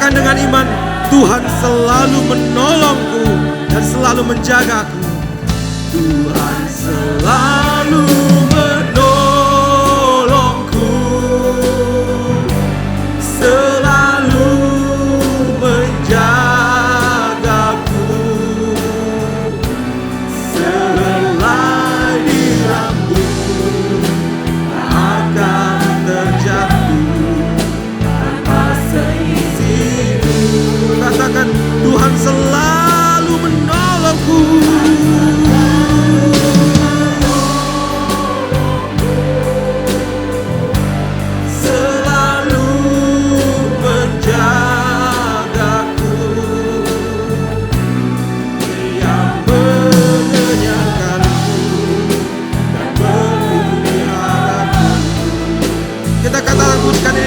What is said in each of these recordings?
Katakan dengan iman, Tuhan selalu menolongku dan selalu menjagaku. Tuhan selalu menolongku, selalu menjagaku. Selai di rambutku akan terjatuh tanpa seizinku. Katakan, Tuhan selalu menolongku.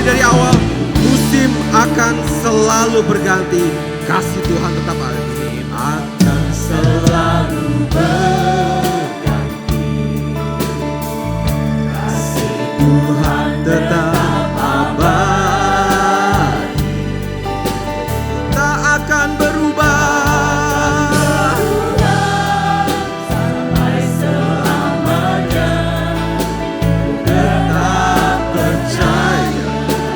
Dari awal, musim akan selalu berganti, kasih Tuhan tetap ada. Akan selalu berganti, kasih Tuhan tetap abadi, tak akan berubah sampai selamanya. Tetap percaya,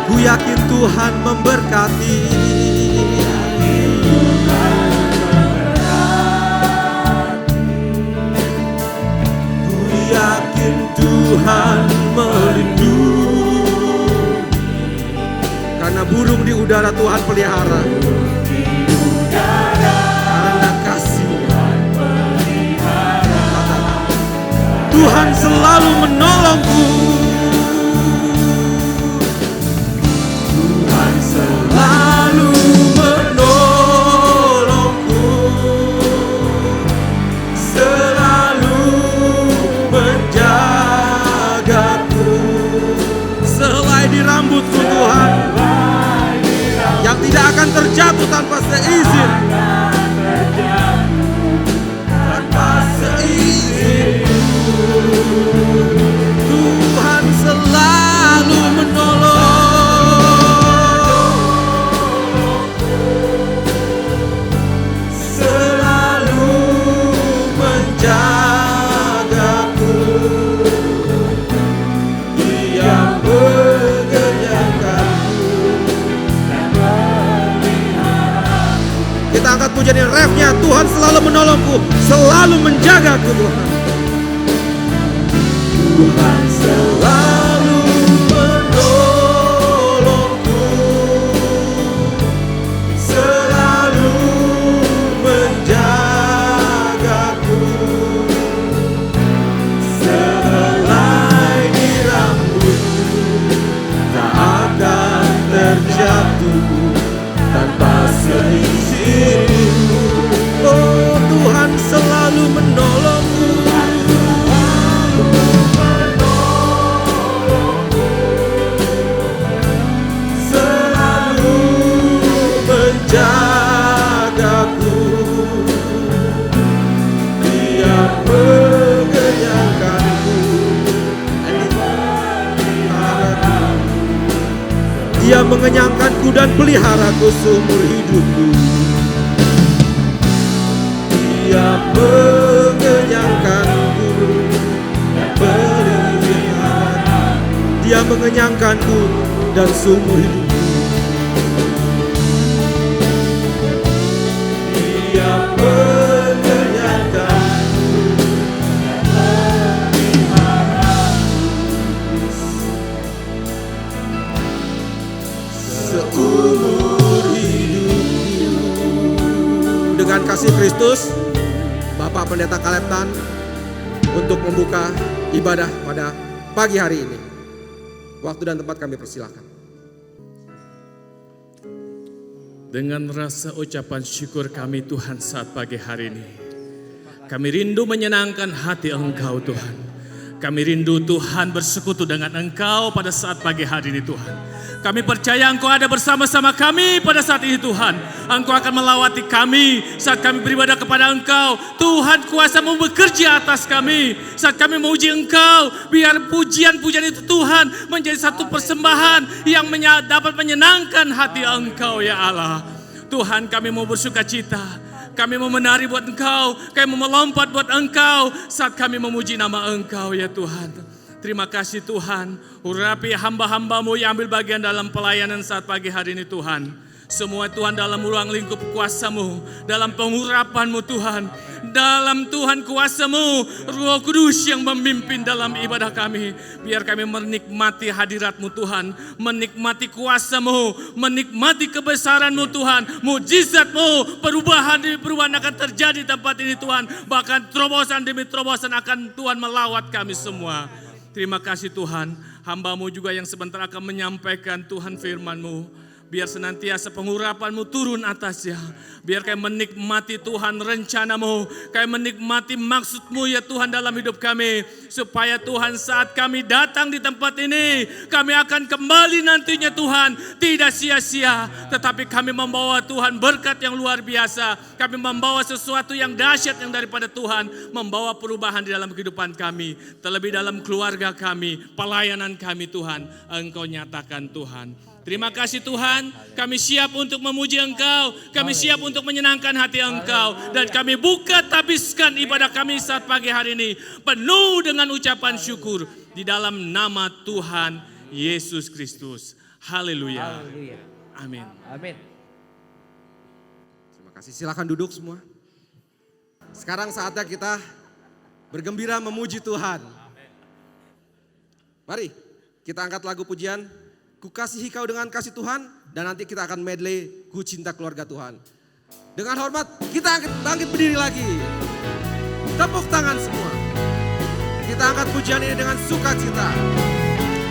ku yakin Tuhan memberkati. Ku yakin Tuhan melindungi. Karena burung di udara Tuhan pelihara. Karena kasih Tuhan selalu menolongku. Selalu menolongku, selalu menjagaku. Selai di rambutku Tuhan, yang tidak akan terjatuh tanpa seizin. Tanpa seizin, Tuhan selalu menolong. Kita angkat pujian refnya, Tuhan selalu menolongku, selalu menjagaku Tuhan. Tuhan selalu menolongku, selalu menjagaku. Selai di rambutku tak akan terjatuh tanpa seizin. Oh, Tuhan selalu menolongku, selalu menjagaku. Dia mengenyangkanku, Dia mengenyangkanku dan peliharaku seumur hidupku. Dia mengenyangkanku dan peliharaku. Dia mengenyangkanku dan seumur hidupku. Dia mengenyangkanku dan peliharaku seumur hidupku. Dengan kasih Kristus, Bapak Pendeta Kaleb Tan untuk membuka ibadah pada pagi hari ini. Waktu dan tempat kami persilakan. Dengan rasa ucapan syukur kami Tuhan saat pagi hari ini, kami rindu menyenangkan hati Engkau Tuhan. Kami rindu Tuhan bersekutu dengan Engkau pada saat pagi hari ini Tuhan. Kami percaya Engkau ada bersama-sama kami pada saat ini Tuhan. Engkau akan melawati kami saat kami beribadah kepada Engkau. Tuhan, kuasa-Mu bekerja atas kami. Saat kami memuji Engkau, biar pujian-pujian itu Tuhan menjadi satu persembahan yang dapat menyenangkan hati Engkau ya Allah. Tuhan, kami mau bersuka cita. Kami mau menari buat Engkau. Kami mau melompat buat Engkau saat kami memuji nama Engkau ya Tuhan. Terima kasih Tuhan, urapi hamba-hamba-Mu yang ambil bagian dalam pelayanan saat pagi hari ini Tuhan. Semua Tuhan dalam ruang lingkup kuasa-Mu, dalam pengurapan-Mu Tuhan. Dalam Tuhan kuasa-Mu, Roh Kudus yang memimpin dalam ibadah kami. Biar kami menikmati hadirat-Mu Tuhan, menikmati kuasa-Mu, menikmati kebesaran-Mu Tuhan. Mujizat-Mu, perubahan demi perubahan akan terjadi di tempat ini Tuhan. Bahkan terobosan demi terobosan akan Tuhan melawat kami semua. Terima kasih Tuhan, hamba-Mu juga yang sebentar akan menyampaikan Tuhan firman-Mu. Biar senantiasa pengurapan-Mu turun atasnya. Biar kami menikmati Tuhan rencana-Mu. Kami menikmati maksud-Mu ya Tuhan dalam hidup kami. Supaya Tuhan saat kami datang di tempat ini, kami akan kembali nantinya Tuhan. Tidak sia-sia, tetapi kami membawa Tuhan berkat yang luar biasa. Kami membawa sesuatu yang dahsyat yang daripada Tuhan. Membawa perubahan di dalam kehidupan kami. Terlebih dalam keluarga kami, pelayanan kami Tuhan. Engkau nyatakan Tuhan. Terima kasih Tuhan, kami siap untuk memuji Engkau, kami siap untuk menyenangkan hati Engkau, dan kami buka tabiskan ibadah kami saat pagi hari ini, penuh dengan ucapan syukur, di dalam nama Tuhan Yesus Kristus. Haleluya. Amin. Amin. Terima kasih, silakan duduk semua. Sekarang saatnya kita bergembira memuji Tuhan. Mari kita angkat lagu pujian, Ku kasihi kau dengan kasih Tuhan, dan nanti kita akan medley Ku cinta keluarga Tuhan. Dengan hormat kita bangkit berdiri lagi. Tepuk tangan semua. Kita angkat pujian ini dengan sukacita,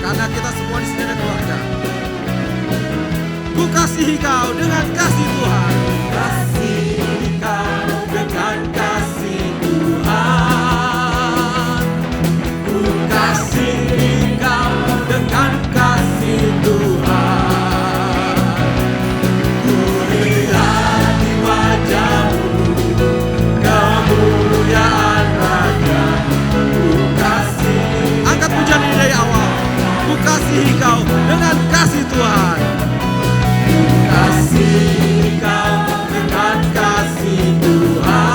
karena kita semua di sini ada keluarga. Ku kasihi kau dengan kasih Tuhan. Kasihi kau dengan kasih Tuhan. Ku kasihi kau dengan kasih Tuhan. Ku lihat di wajah-Mu kemuliaan Raja. Ku kasih. Angkat pujian ini dari awal. Ku kasihi kau dengan kasih Tuhan. Ku kasihi kau dengan kasih Tuhan.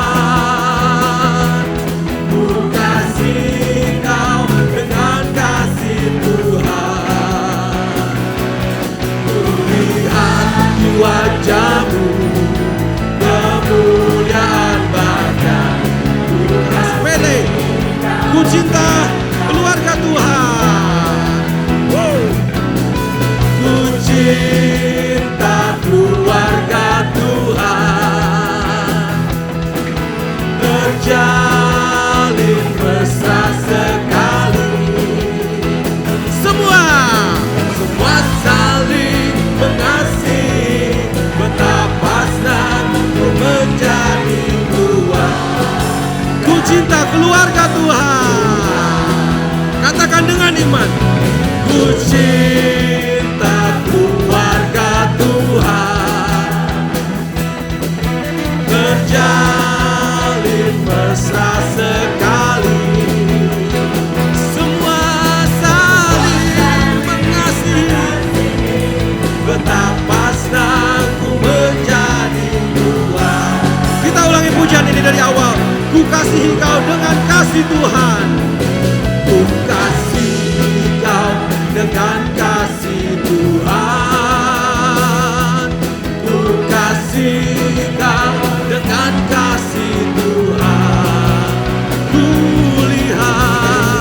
Ku kasihi kau dengan kasih Tuhan. Ku lihat di wajah-Mu kemuliaan Bapa. Ku kasih. Ku cinta keluarga Tuhan. Ku cinta keluarga Tuhan. Terjalin mesra sekali. Semua saling mengasihi. Betapa senang ku menjadi Tuhan. Ku cinta keluarga Tuhan. Katakan dengan iman. Ku cinta keluarga Tuhan. Terjalin mesra sekali. Semua saling mengasihi. Betapa senang ku menjadi Tuhan. Kita ulangi pujian ini dari awal. Ku kasihi kau dengan kasih Tuhan. Ku kasihi kau dengan kasih Tuhan. Ku kasihi kau dengan kasih Tuhan. Ku lihat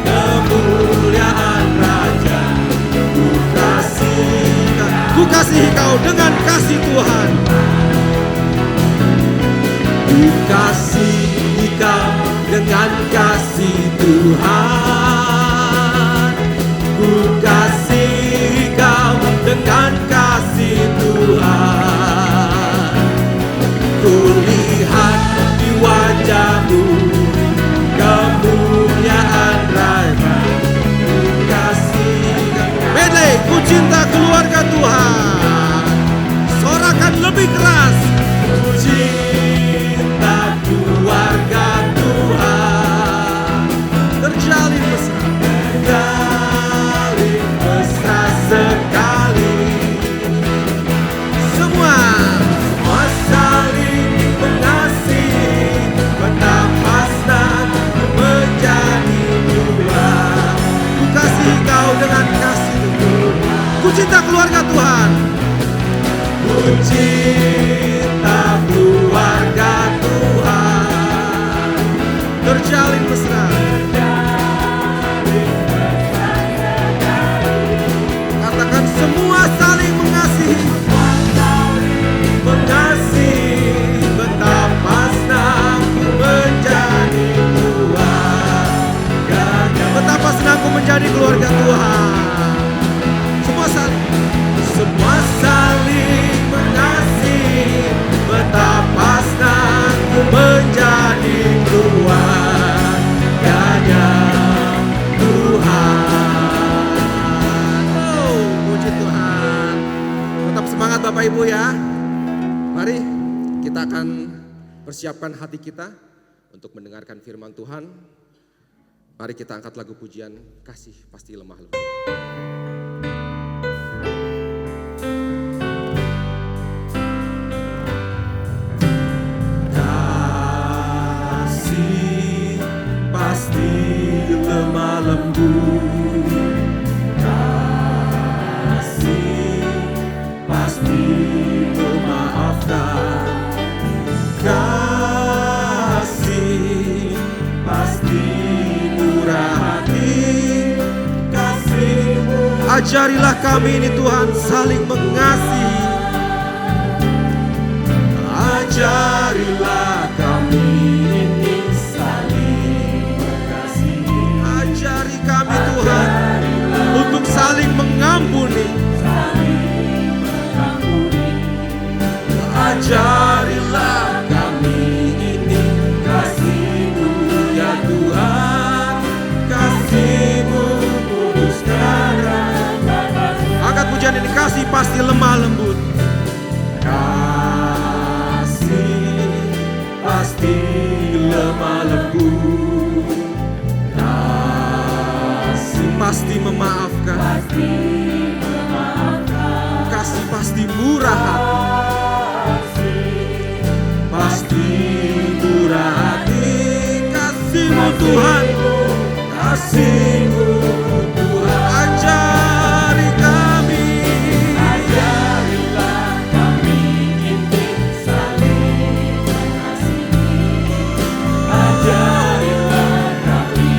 kemuliaan Raja. Ku kasihi kau dengan kasih Tuhan. Ku kasihi kau dengan kasih Tuhan. Ku kasihi kau dengan kasih Tuhan. Ku lihat di wajah-Mu kemuliaan Raja. Ku cinta keluarga Tuhan. Sorakan lebih keras. Ku cinta keluarga Tuhan. Terjalin mesra. Terjalin mesra sekali. Semua saling mengasihi, betapa senang menjadi dua. Ku kasih kau dengan kasih-Ku. Ku cinta keluarga Tuhan. Ku cinta keluarga Tuhan. Terjalin mesra. Katakan semua saling mengasihi. Mengasihi, betapa senangku menjadi keluarga. Betapa senangku menjadi keluarga Tuhan. Semua saling mengasihi, betapa senangku menjadi keluarganya Tuhan. Oh, puji Tuhan. Tetap semangat Bapak Ibu ya. Mari kita akan persiapkan hati kita untuk mendengarkan firman Tuhan. Mari kita angkat lagu pujian Kasih Pasti Lemah Lembut. Kasih pasti lemah lembut. Kasih pasti memaafkan. Kasih pasti murah hati. Kasih-Mu ajarilah kami ini Tuhan saling mengasihi. Ajarilah kami ini saling mengasihi. Ajari kami Tuhan untuk saling mengampuni. Ajarilah kami ini kasih-Mu ya Tuhan. Kasih-Mu kudus tiada batas. Angkat pujian ini, kasih pasti lemah lembut. Kasih pasti lemah lembut. Kasih pasti memaafkan. Kasih pasti murah hati. Pasti murah hati. Kasih-Mu Tuhan. Kasih-Mu Tuhan. Ajari kami. Ajarilah kami ini saling mengasihi. Ajarilah kami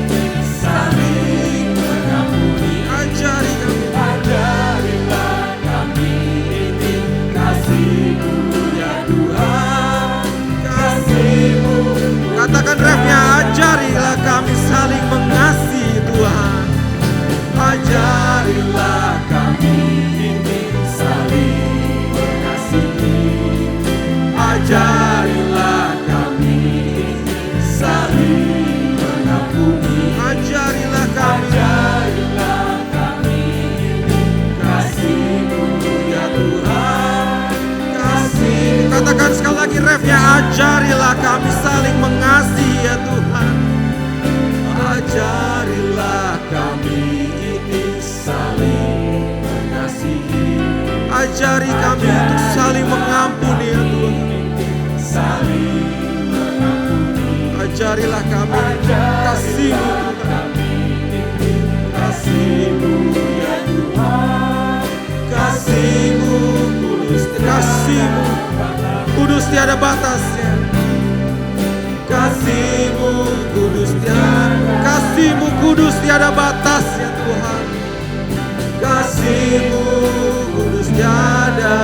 ini saling mengampuni. Ajari kami. Ajarilah kami ini kasih-Mu ya Tuhan. Kasih-Mu. Katakan refnya, ajarilah kami saling mengasihi Tuhan. Ajarilah kami ini saling mengasihi. Ajarilah kami ini saling mengampuni. Ajarilah kami. Ajarilah kami ini kasih-Mu ya Tuhan. Kasih. Katakan sekali lagi refnya, ajarilah kami saling mengasihi ya Tuhan. Ajarilah kami ini saling mengasihi. Ajari kami untuk saling mengampuni ya Tuhan. Saling mengampuni. Ajarilah kami kasih-Mu Tuhan. Kasih-Mu ya Tuhan. Kasih-Mu kudus. Kasih-Mu kudus tiada batasnya. Kasih-Mu kudus tiada. Kasih-Mu kudus tiada batasnya Tuhan. Kasih-Mu kudus tiada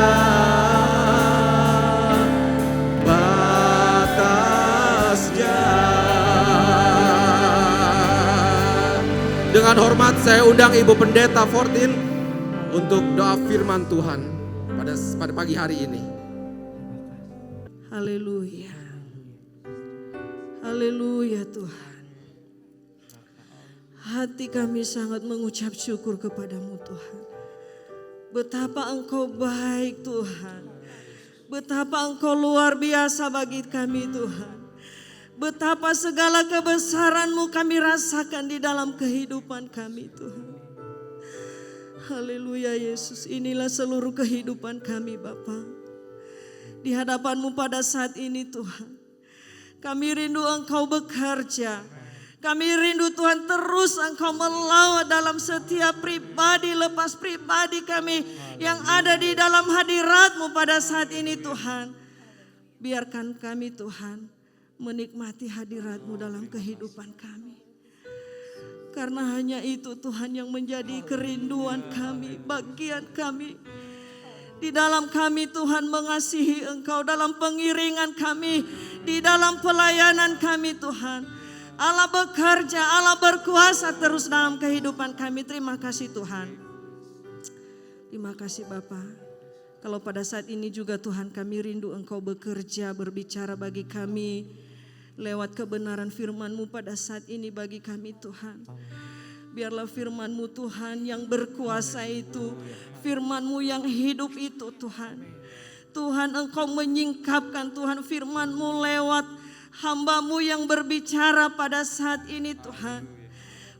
batasnya. Dengan hormat saya undang Ibu Pendeta Fortin untuk doa firman Tuhan pada pagi hari ini. Haleluya. Haleluya Tuhan. Hati kami sangat mengucap syukur kepada-Mu Tuhan. Betapa Engkau baik Tuhan. Betapa Engkau luar biasa bagi kami Tuhan. Betapa segala kebesaran-Mu kami rasakan di dalam kehidupan kami Tuhan. Haleluya Yesus, inilah seluruh kehidupan kami Bapa. Di hadapan-Mu pada saat ini Tuhan. Kami rindu Engkau bekerja. Kami rindu Tuhan terus Engkau melawat dalam setiap pribadi lepas pribadi kami yang ada di dalam hadirat-Mu pada saat ini Tuhan. Biarkan kami Tuhan menikmati hadirat-Mu dalam kehidupan kami. Karena hanya itu Tuhan yang menjadi kerinduan kami, bagian kami. Di dalam kami Tuhan mengasihi Engkau, dalam pengiringan kami, di dalam pelayanan kami Tuhan. Allah bekerja, Allah berkuasa terus dalam kehidupan kami. Terima kasih Tuhan. Terima kasih Bapa. Kalau pada saat ini juga Tuhan kami rindu Engkau bekerja, berbicara bagi kami. Lewat kebenaran firman-Mu pada saat ini bagi kami Tuhan. Biarlah firman-Mu Tuhan yang berkuasa itu. Firman-Mu yang hidup itu Tuhan. Tuhan Engkau menyingkapkan Tuhan firman-Mu lewat hamba-Mu yang berbicara pada saat ini Tuhan.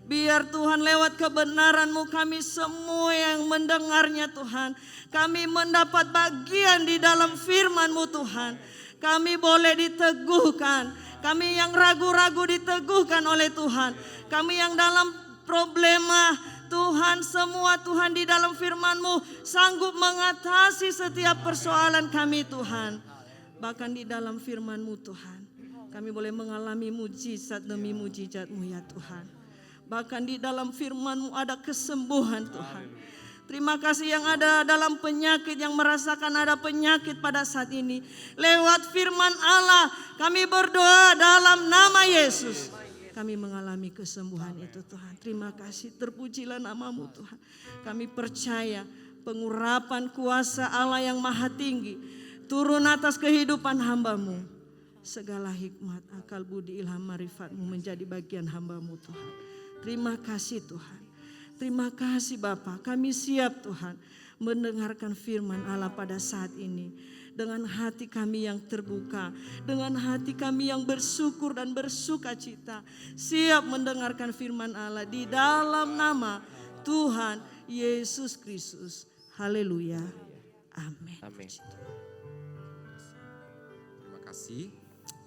Biar Tuhan lewat kebenaran-Mu kami semua yang mendengarnya Tuhan. Kami mendapat bagian di dalam firman-Mu Tuhan. Kami boleh diteguhkan. Kami yang ragu-ragu diteguhkan oleh Tuhan. Kami yang dalam problema Tuhan, semua Tuhan di dalam firman-Mu sanggup mengatasi setiap persoalan kami Tuhan. Bahkan di dalam firman-Mu Tuhan. Kami boleh mengalami mujizat demi mujizat-Mu ya Tuhan. Bahkan di dalam firman-Mu ada kesembuhan Tuhan. Terima kasih yang ada dalam penyakit, yang merasakan ada penyakit pada saat ini. Lewat firman Allah kami berdoa dalam nama Yesus. Kami mengalami kesembuhan itu Tuhan. Terima kasih, terpujilah nama-Mu Tuhan. Kami percaya pengurapan kuasa Allah yang maha tinggi turun atas kehidupan hamba-Mu. Segala hikmat, akal, budi, ilham, marifat-Mu menjadi bagian hamba-Mu Tuhan. Terima kasih Tuhan. Terima kasih Bapa. Kami siap Tuhan mendengarkan firman Allah pada saat ini. Dengan hati kami yang terbuka. Dengan hati kami yang bersyukur dan bersuka cita. Siap mendengarkan firman Allah di dalam nama Tuhan Yesus Kristus. Haleluya. Amin. Amin. Terima kasih.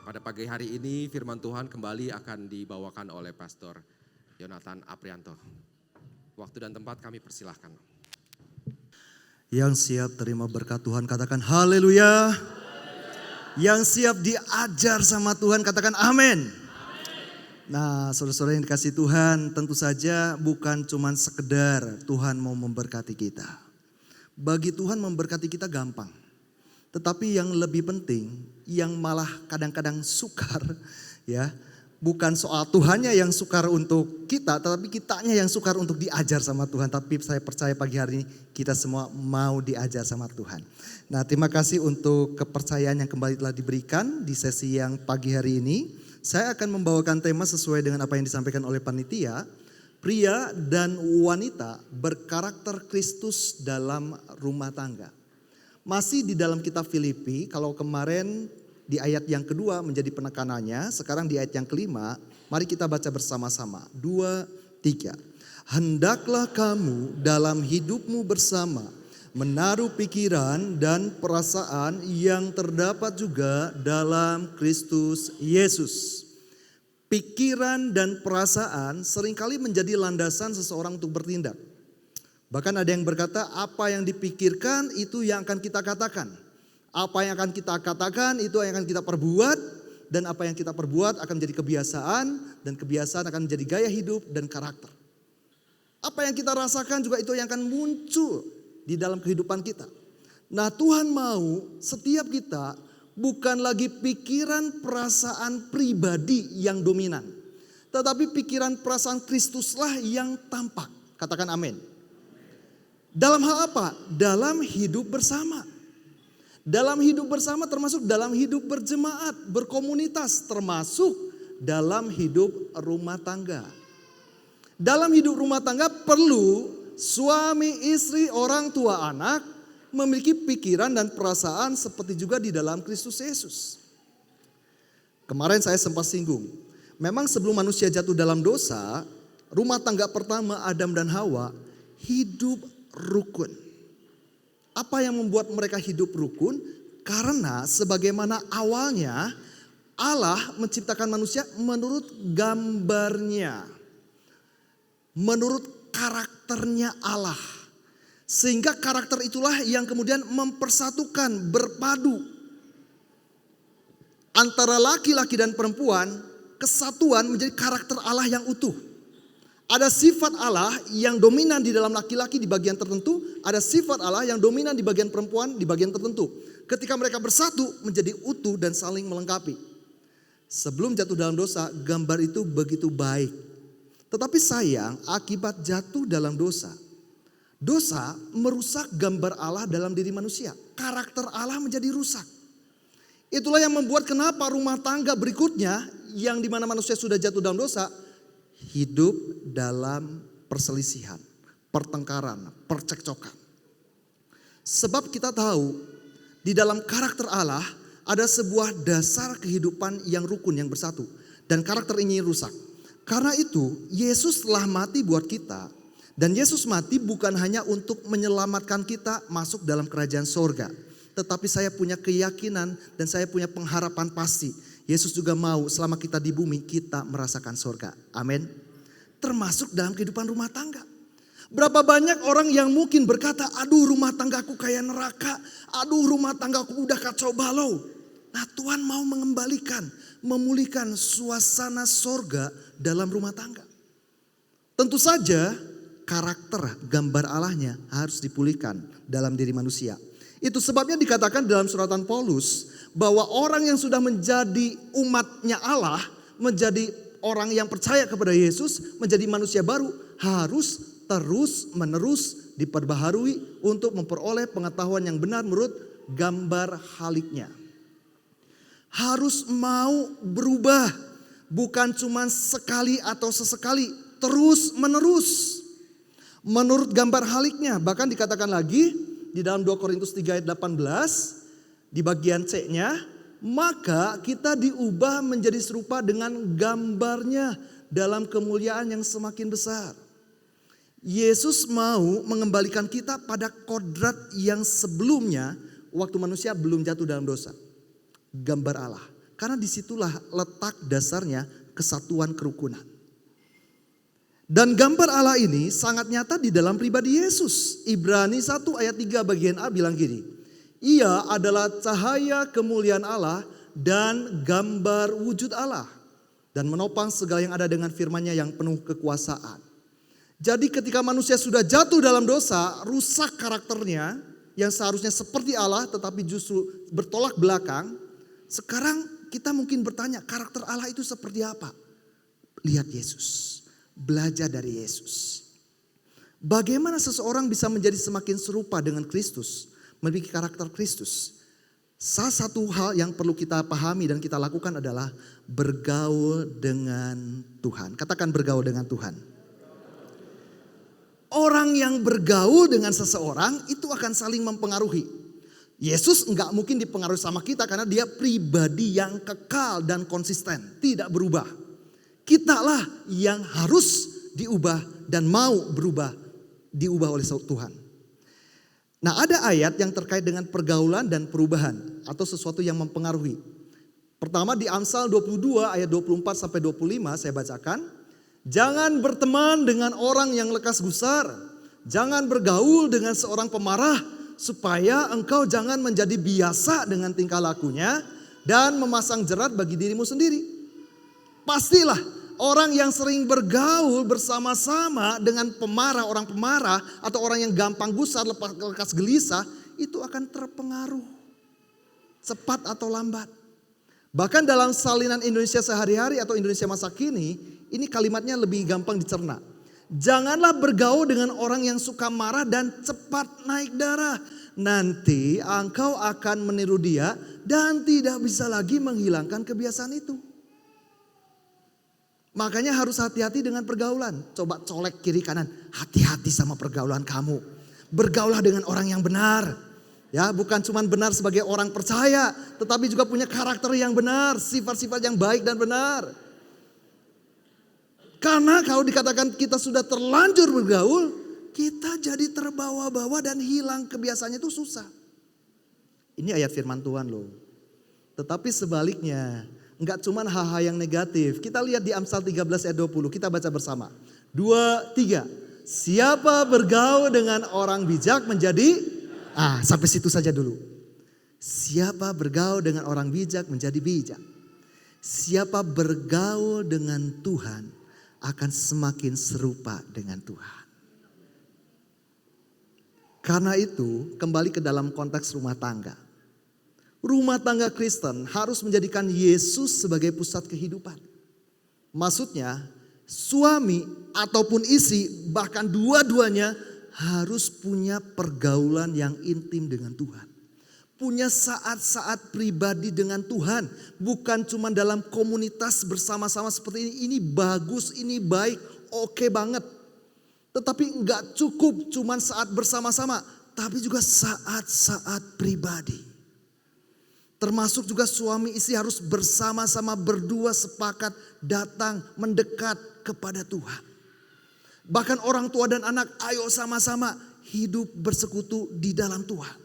Pada pagi hari ini firman Tuhan kembali akan dibawakan oleh Pastor Yonatan Aprianto. Waktu dan tempat kami persilahkan. Yang siap terima berkat Tuhan katakan haleluya. Yang siap diajar sama Tuhan katakan amin. Nah saudara-saudara yang dikasih Tuhan, tentu saja bukan cuma sekedar Tuhan mau memberkati kita. Bagi Tuhan memberkati kita gampang. Tetapi yang lebih penting, yang malah kadang-kadang sukar ya. Bukan soal Tuhannya yang sukar untuk kita, tetapi kitanya yang sukar untuk diajar sama Tuhan. Tapi saya percaya pagi hari ini kita semua mau diajar sama Tuhan. Nah terima kasih untuk kepercayaan yang kembali telah diberikan di sesi yang pagi hari ini. Saya akan membawakan tema sesuai dengan apa yang disampaikan oleh panitia. Pria dan wanita berkarakter Kristus dalam rumah tangga. Masih di dalam kitab Filipi, kalau kemarin di ayat yang kedua menjadi penekanannya, sekarang di ayat yang kelima, mari kita baca bersama-sama. 2, 3. Hendaklah kamu dalam hidupmu bersama menaruh pikiran dan perasaan yang terdapat juga dalam Kristus Yesus. Pikiran dan perasaan seringkali menjadi landasan seseorang untuk bertindak. Bahkan ada yang berkata apa yang dipikirkan itu yang akan kita katakan. Apa yang akan kita katakan itu yang akan kita perbuat. Dan apa yang kita perbuat akan menjadi kebiasaan. Dan kebiasaan akan menjadi gaya hidup dan karakter. Apa yang kita rasakan juga itu yang akan muncul di dalam kehidupan kita. Nah Tuhan mau setiap kita bukan lagi pikiran perasaan pribadi yang dominan. Tetapi pikiran perasaan Kristuslah yang tampak. Katakan amin. Dalam hal apa? Dalam hidup bersama. Dalam hidup bersama termasuk dalam hidup berjemaat, berkomunitas, termasuk dalam hidup rumah tangga. Dalam hidup rumah tangga perlu suami, istri, orang tua, anak memiliki pikiran dan perasaan seperti juga di dalam Kristus Yesus. Kemarin saya sempat singgung, memang sebelum manusia jatuh dalam dosa, rumah tangga pertama Adam dan Hawa hidup rukun. Apa yang membuat mereka hidup rukun? Karena sebagaimana awalnya Allah menciptakan manusia menurut gambarnya, menurut karakternya Allah. Sehingga karakter itulah yang kemudian mempersatukan, berpadu antara laki-laki dan perempuan, kesatuan menjadi karakter Allah yang utuh. Ada sifat Allah yang dominan di dalam laki-laki di bagian tertentu, ada sifat Allah yang dominan di bagian perempuan di bagian tertentu. Ketika mereka bersatu menjadi utuh dan saling melengkapi. Sebelum jatuh dalam dosa, gambar itu begitu baik. Tetapi sayang, akibat jatuh dalam dosa, dosa merusak gambar Allah dalam diri manusia. Karakter Allah menjadi rusak. Itulah yang membuat kenapa rumah tangga berikutnya yang dimana manusia sudah jatuh dalam dosa, hidup dalam perselisihan, pertengkaran, percekcokan. Sebab kita tahu di dalam karakter Allah ada sebuah dasar kehidupan yang rukun, yang bersatu. Dan karakter ini rusak. Karena itu Yesus telah mati buat kita. Dan Yesus mati bukan hanya untuk menyelamatkan kita masuk dalam kerajaan sorga. Tetapi saya punya keyakinan dan saya punya pengharapan pasti. Yesus juga mau selama kita di bumi kita merasakan sorga. Amin. Termasuk dalam kehidupan rumah tangga. Berapa banyak orang yang mungkin berkata, aduh rumah tanggaku kayak neraka. Aduh rumah tanggaku udah kacau balau. Nah Tuhan mau mengembalikan, memulihkan suasana sorga dalam rumah tangga. Tentu saja karakter gambar Allahnya harus dipulihkan dalam diri manusia. Itu sebabnya dikatakan dalam suratan Paulus bahwa orang yang sudah menjadi umatnya Allah, menjadi orang yang percaya kepada Yesus, menjadi manusia baru harus terus menerus diperbaharui untuk memperoleh pengetahuan yang benar menurut gambar haliknya. Harus mau berubah, bukan cuma sekali atau sesekali, terus menerus. Menurut gambar haliknya, bahkan dikatakan lagi di dalam 2 Korintus 3 ayat 18, di bagian C-nya, maka kita diubah menjadi serupa dengan gambarnya dalam kemuliaan yang semakin besar. Yesus mau mengembalikan kita pada kodrat yang sebelumnya waktu manusia belum jatuh dalam dosa. Gambar Allah. Karena disitulah letak dasarnya kesatuan kerukunan. Dan gambar Allah ini sangat nyata di dalam pribadi Yesus. Ibrani 1 ayat 3 bagian A bilang gini. Ia adalah cahaya kemuliaan Allah dan gambar wujud Allah. Dan menopang segala yang ada dengan firman-Nya yang penuh kekuasaan. Jadi ketika manusia sudah jatuh dalam dosa, rusak karakternya yang seharusnya seperti Allah tetapi justru bertolak belakang. Sekarang kita mungkin bertanya, karakter Allah itu seperti apa? Lihat Yesus, belajar dari Yesus. Bagaimana seseorang bisa menjadi semakin serupa dengan Kristus, memiliki karakter Kristus? Salah satu hal yang perlu kita pahami dan kita lakukan adalah bergaul dengan Tuhan. Katakan bergaul dengan Tuhan. Orang yang bergaul dengan seseorang itu akan saling mempengaruhi. Yesus enggak mungkin dipengaruhi sama kita karena dia pribadi yang kekal dan konsisten, tidak berubah. Kitalah yang harus diubah dan mau berubah, diubah oleh Tuhan. Nah, ada ayat yang terkait dengan pergaulan dan perubahan atau sesuatu yang mempengaruhi. Pertama di Amsal 22 ayat 24 sampai 25 saya bacakan. Jangan berteman dengan orang yang lekas gusar, jangan bergaul dengan seorang pemarah, supaya engkau jangan menjadi biasa dengan tingkah lakunya dan memasang jerat bagi dirimu sendiri. Pastilah orang yang sering bergaul bersama-sama dengan pemarah, orang pemarah atau orang yang gampang gusar, lekas gelisah, itu akan terpengaruh cepat atau lambat. Bahkan dalam salinan Indonesia sehari-hari atau Indonesia masa kini, ini kalimatnya lebih gampang dicerna. Janganlah bergaul dengan orang yang suka marah dan cepat naik darah. Nanti engkau akan meniru dia dan tidak bisa lagi menghilangkan kebiasaan itu. Makanya harus hati-hati dengan pergaulan. Coba colek kiri kanan, hati-hati sama pergaulan kamu. Bergaulah dengan orang yang benar. Ya, bukan cuma benar sebagai orang percaya, tetapi juga punya karakter yang benar, sifat-sifat yang baik dan benar. Karena kalau dikatakan kita sudah terlanjur bergaul, kita jadi terbawa-bawa dan hilang kebiasaannya itu susah. Ini ayat firman Tuhan loh. Tetapi sebaliknya, enggak cuma hal-hal yang negatif. Kita lihat di Amsal 13 ayat 20, kita baca bersama. 2, 3. Siapa bergaul dengan orang bijak menjadi, sampai situ saja dulu. Siapa bergaul dengan orang bijak menjadi bijak. Siapa bergaul dengan Tuhan akan semakin serupa dengan Tuhan. Karena itu kembali ke dalam konteks rumah tangga. Rumah tangga Kristen harus menjadikan Yesus sebagai pusat kehidupan. Maksudnya suami ataupun istri bahkan dua-duanya harus punya pergaulan yang intim dengan Tuhan. Punya saat-saat pribadi dengan Tuhan. Bukan cuma dalam komunitas bersama-sama seperti ini. Ini bagus, ini baik, oke banget. Tetapi enggak cukup cuma saat bersama-sama. Tapi juga saat-saat pribadi. Termasuk juga suami istri harus bersama-sama berdua sepakat datang mendekat kepada Tuhan. Bahkan orang tua dan anak ayo sama-sama hidup bersekutu di dalam Tuhan.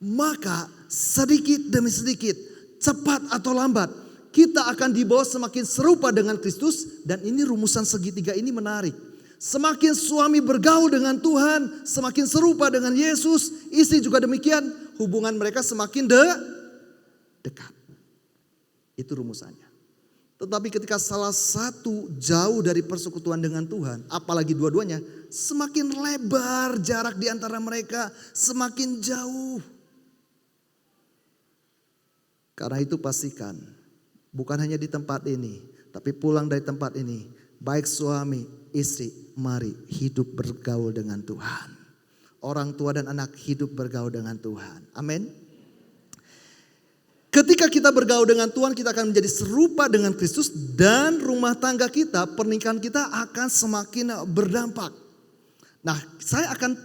Maka sedikit demi sedikit, cepat atau lambat, kita akan dibawa semakin serupa dengan Kristus. Dan ini rumusan segitiga ini menarik. Semakin suami bergaul dengan Tuhan, semakin serupa dengan Yesus. Istri juga demikian, hubungan mereka semakin dekat. Itu rumusannya. Tetapi ketika salah satu jauh dari persekutuan dengan Tuhan, apalagi dua-duanya, semakin lebar jarak di antara mereka, semakin jauh. Karena itu pastikan, bukan hanya di tempat ini, tapi pulang dari tempat ini, baik suami, istri, mari hidup bergaul dengan Tuhan. Orang tua dan anak hidup bergaul dengan Tuhan. Amin. Ketika kita bergaul dengan Tuhan, kita akan menjadi serupa dengan Kristus dan rumah tangga kita, pernikahan kita akan semakin berdampak. Nah, saya akan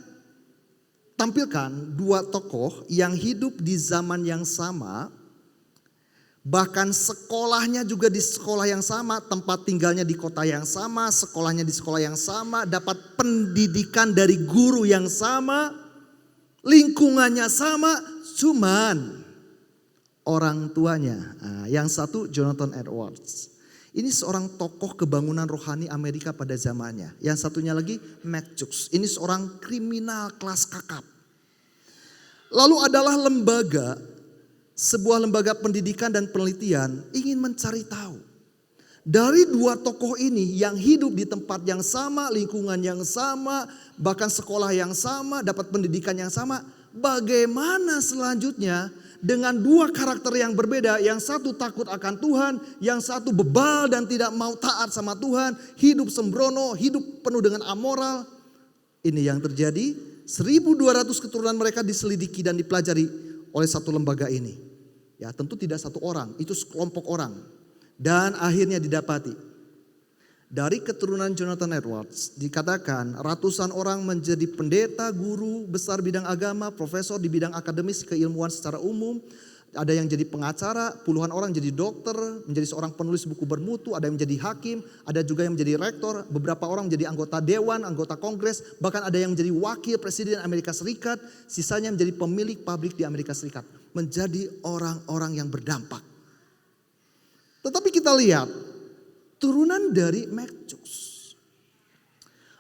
tampilkan dua tokoh yang hidup di zaman yang sama, bahkan sekolahnya juga di sekolah yang sama, tempat tinggalnya di kota yang sama, sekolahnya di sekolah yang sama, dapat pendidikan dari guru yang sama, lingkungannya sama, cuman orang tuanya, yang satu Jonathan Edwards. Ini seorang tokoh kebangunan rohani Amerika pada zamannya. Yang satunya lagi McChux. Ini seorang kriminal kelas kakap. Lalu adalah sebuah lembaga pendidikan dan penelitian ingin mencari tahu. Dari dua tokoh ini yang hidup di tempat yang sama, lingkungan yang sama, bahkan sekolah yang sama, dapat pendidikan yang sama. Bagaimana selanjutnya dengan dua karakter yang berbeda, yang satu takut akan Tuhan, yang satu bebal dan tidak mau taat sama Tuhan, hidup sembrono, hidup penuh dengan amoral. Ini yang terjadi, 1.200 keturunan mereka diselidiki dan dipelajari oleh satu lembaga ini. Ya, tentu tidak satu orang, itu sekelompok orang. Dan akhirnya didapati dari keturunan Jonathan Edwards dikatakan ratusan orang menjadi pendeta, guru besar bidang agama, profesor di bidang akademis, keilmuan secara umum. Ada yang jadi pengacara, puluhan orang jadi dokter, menjadi seorang penulis buku bermutu, ada yang menjadi hakim, ada juga yang menjadi rektor, beberapa orang menjadi anggota dewan, anggota kongres, bahkan ada yang menjadi wakil presiden Amerika Serikat, sisanya menjadi pemilik pabrik di Amerika Serikat. Menjadi orang-orang yang berdampak. Tetapi kita lihat turunan dari McChux.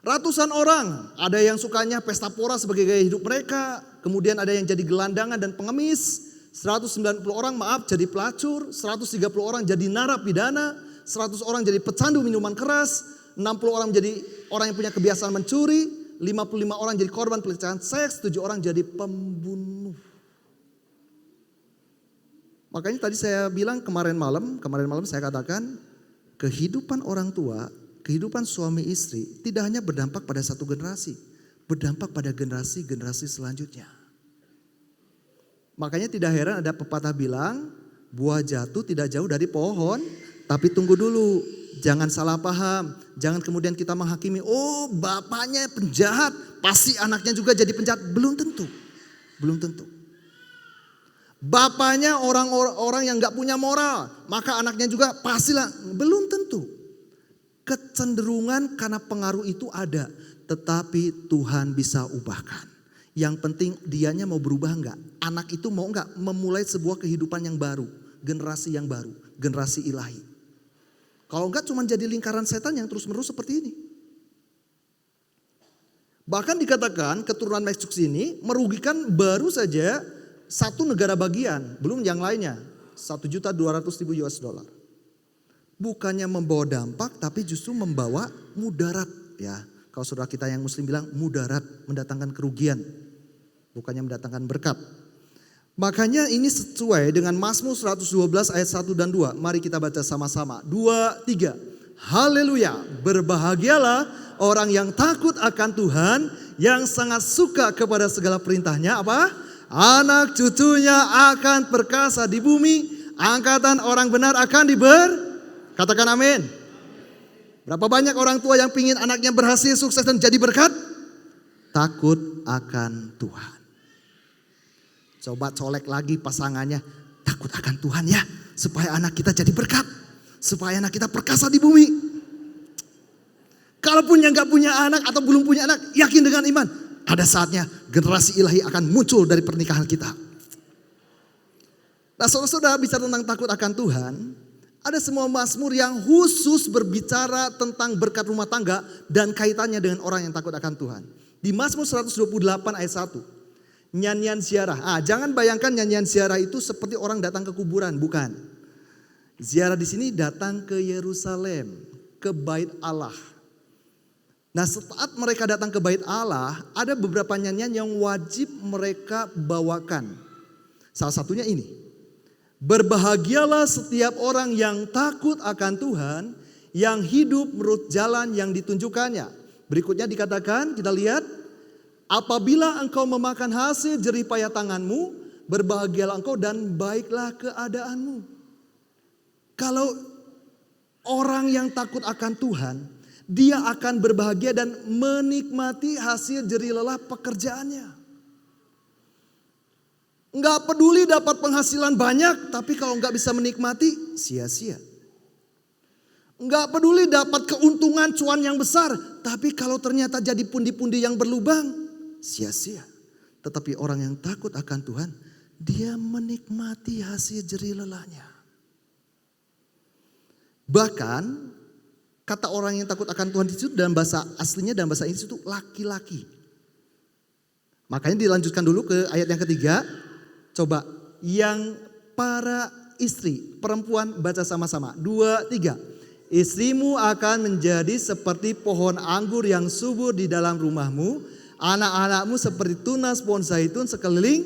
Ratusan orang, ada yang sukanya pesta pora sebagai gaya hidup mereka. Kemudian ada yang jadi gelandangan dan pengemis. 190 orang jadi pelacur. 130 orang jadi narapidana. 100 orang jadi pecandu minuman keras. 60 orang jadi orang yang punya kebiasaan mencuri. 55 orang jadi korban pelecehan seks. 7 orang jadi pembunuh. Makanya tadi saya bilang kemarin malam saya katakan kehidupan orang tua, kehidupan suami istri tidak hanya berdampak pada satu generasi, berdampak pada generasi-generasi selanjutnya. Makanya tidak heran ada pepatah bilang buah jatuh tidak jauh dari pohon, tapi tunggu dulu, jangan salah paham. Jangan kemudian kita menghakimi, oh bapaknya penjahat, pasti anaknya juga jadi penjahat. Belum tentu. Belum tentu. Bapaknya orang yang gak punya moral, maka anaknya juga pastilah. Belum tentu. Kecenderungan karena pengaruh itu ada, tetapi Tuhan bisa ubahkan. Yang penting dianya mau berubah enggak? Anak itu mau enggak memulai sebuah kehidupan yang baru, generasi yang baru, generasi ilahi. Kalau enggak cuma jadi lingkaran setan yang terus-menerus seperti ini. Bahkan dikatakan keturunan Mexux ini merugikan baru saja satu negara bagian, belum yang lainnya. 1.200.000 US dollar. Bukannya membawa dampak tapi justru membawa mudarat ya. Kalau saudara kita yang muslim bilang mudarat, mendatangkan kerugian. Bukannya mendatangkan berkat. Makanya ini sesuai dengan Mazmur 112 ayat 1 dan 2. Mari kita baca sama-sama. 2, 3. Haleluya. Berbahagialah orang yang takut akan Tuhan, yang sangat suka kepada segala perintahnya. Apa? Anak cucunya akan perkasa di bumi. Angkatan orang benar akan katakan amin. Berapa banyak orang tua yang pingin anaknya berhasil, sukses dan jadi berkat? Takut akan Tuhan. Coba colek lagi pasangannya, takut akan Tuhan ya, supaya anak kita jadi berkat, supaya anak kita perkasa di bumi. Kalaupun yang gak punya anak atau belum punya anak, yakin dengan iman, ada saatnya generasi ilahi akan muncul dari pernikahan kita. Nah saudara-saudara, bicara tentang takut akan Tuhan, ada semua mazmur yang khusus berbicara tentang berkat rumah tangga dan kaitannya dengan orang yang takut akan Tuhan. Di Mazmur 128 ayat 1. Nyanyian ziarah. Jangan bayangkan nyanyian ziarah itu seperti orang datang ke kuburan, bukan. Ziarah di sini datang ke Yerusalem, ke Bait Allah. Nah, saat mereka datang ke Bait Allah, ada beberapa nyanyian yang wajib mereka bawakan. Salah satunya ini. Berbahagialah setiap orang yang takut akan Tuhan, yang hidup menurut jalan yang ditunjukkannya. Berikutnya dikatakan, kita lihat. Apabila engkau memakan hasil jerih payah tanganmu, berbahagialah engkau dan baiklah keadaanmu. Kalau orang yang takut akan Tuhan, dia akan berbahagia dan menikmati hasil jerih lelah pekerjaannya. Enggak peduli dapat penghasilan banyak, tapi kalau enggak bisa menikmati, sia-sia. Enggak peduli dapat keuntungan cuan yang besar, tapi kalau ternyata jadi pundi-pundi yang berlubang, sia-sia. Tetapi orang yang takut akan Tuhan, dia menikmati hasil jerih lelahnya. Bahkan kata orang yang takut akan Tuhan itu dalam bahasa aslinya, dalam bahasa Inggris itu laki-laki. Makanya dilanjutkan dulu ke ayat yang ketiga. Coba yang para istri, perempuan baca sama-sama. 2, 3. Istrimu akan menjadi seperti pohon anggur yang subur di dalam rumahmu. Anak-anakmu seperti tunas pohon zaitun sekeliling.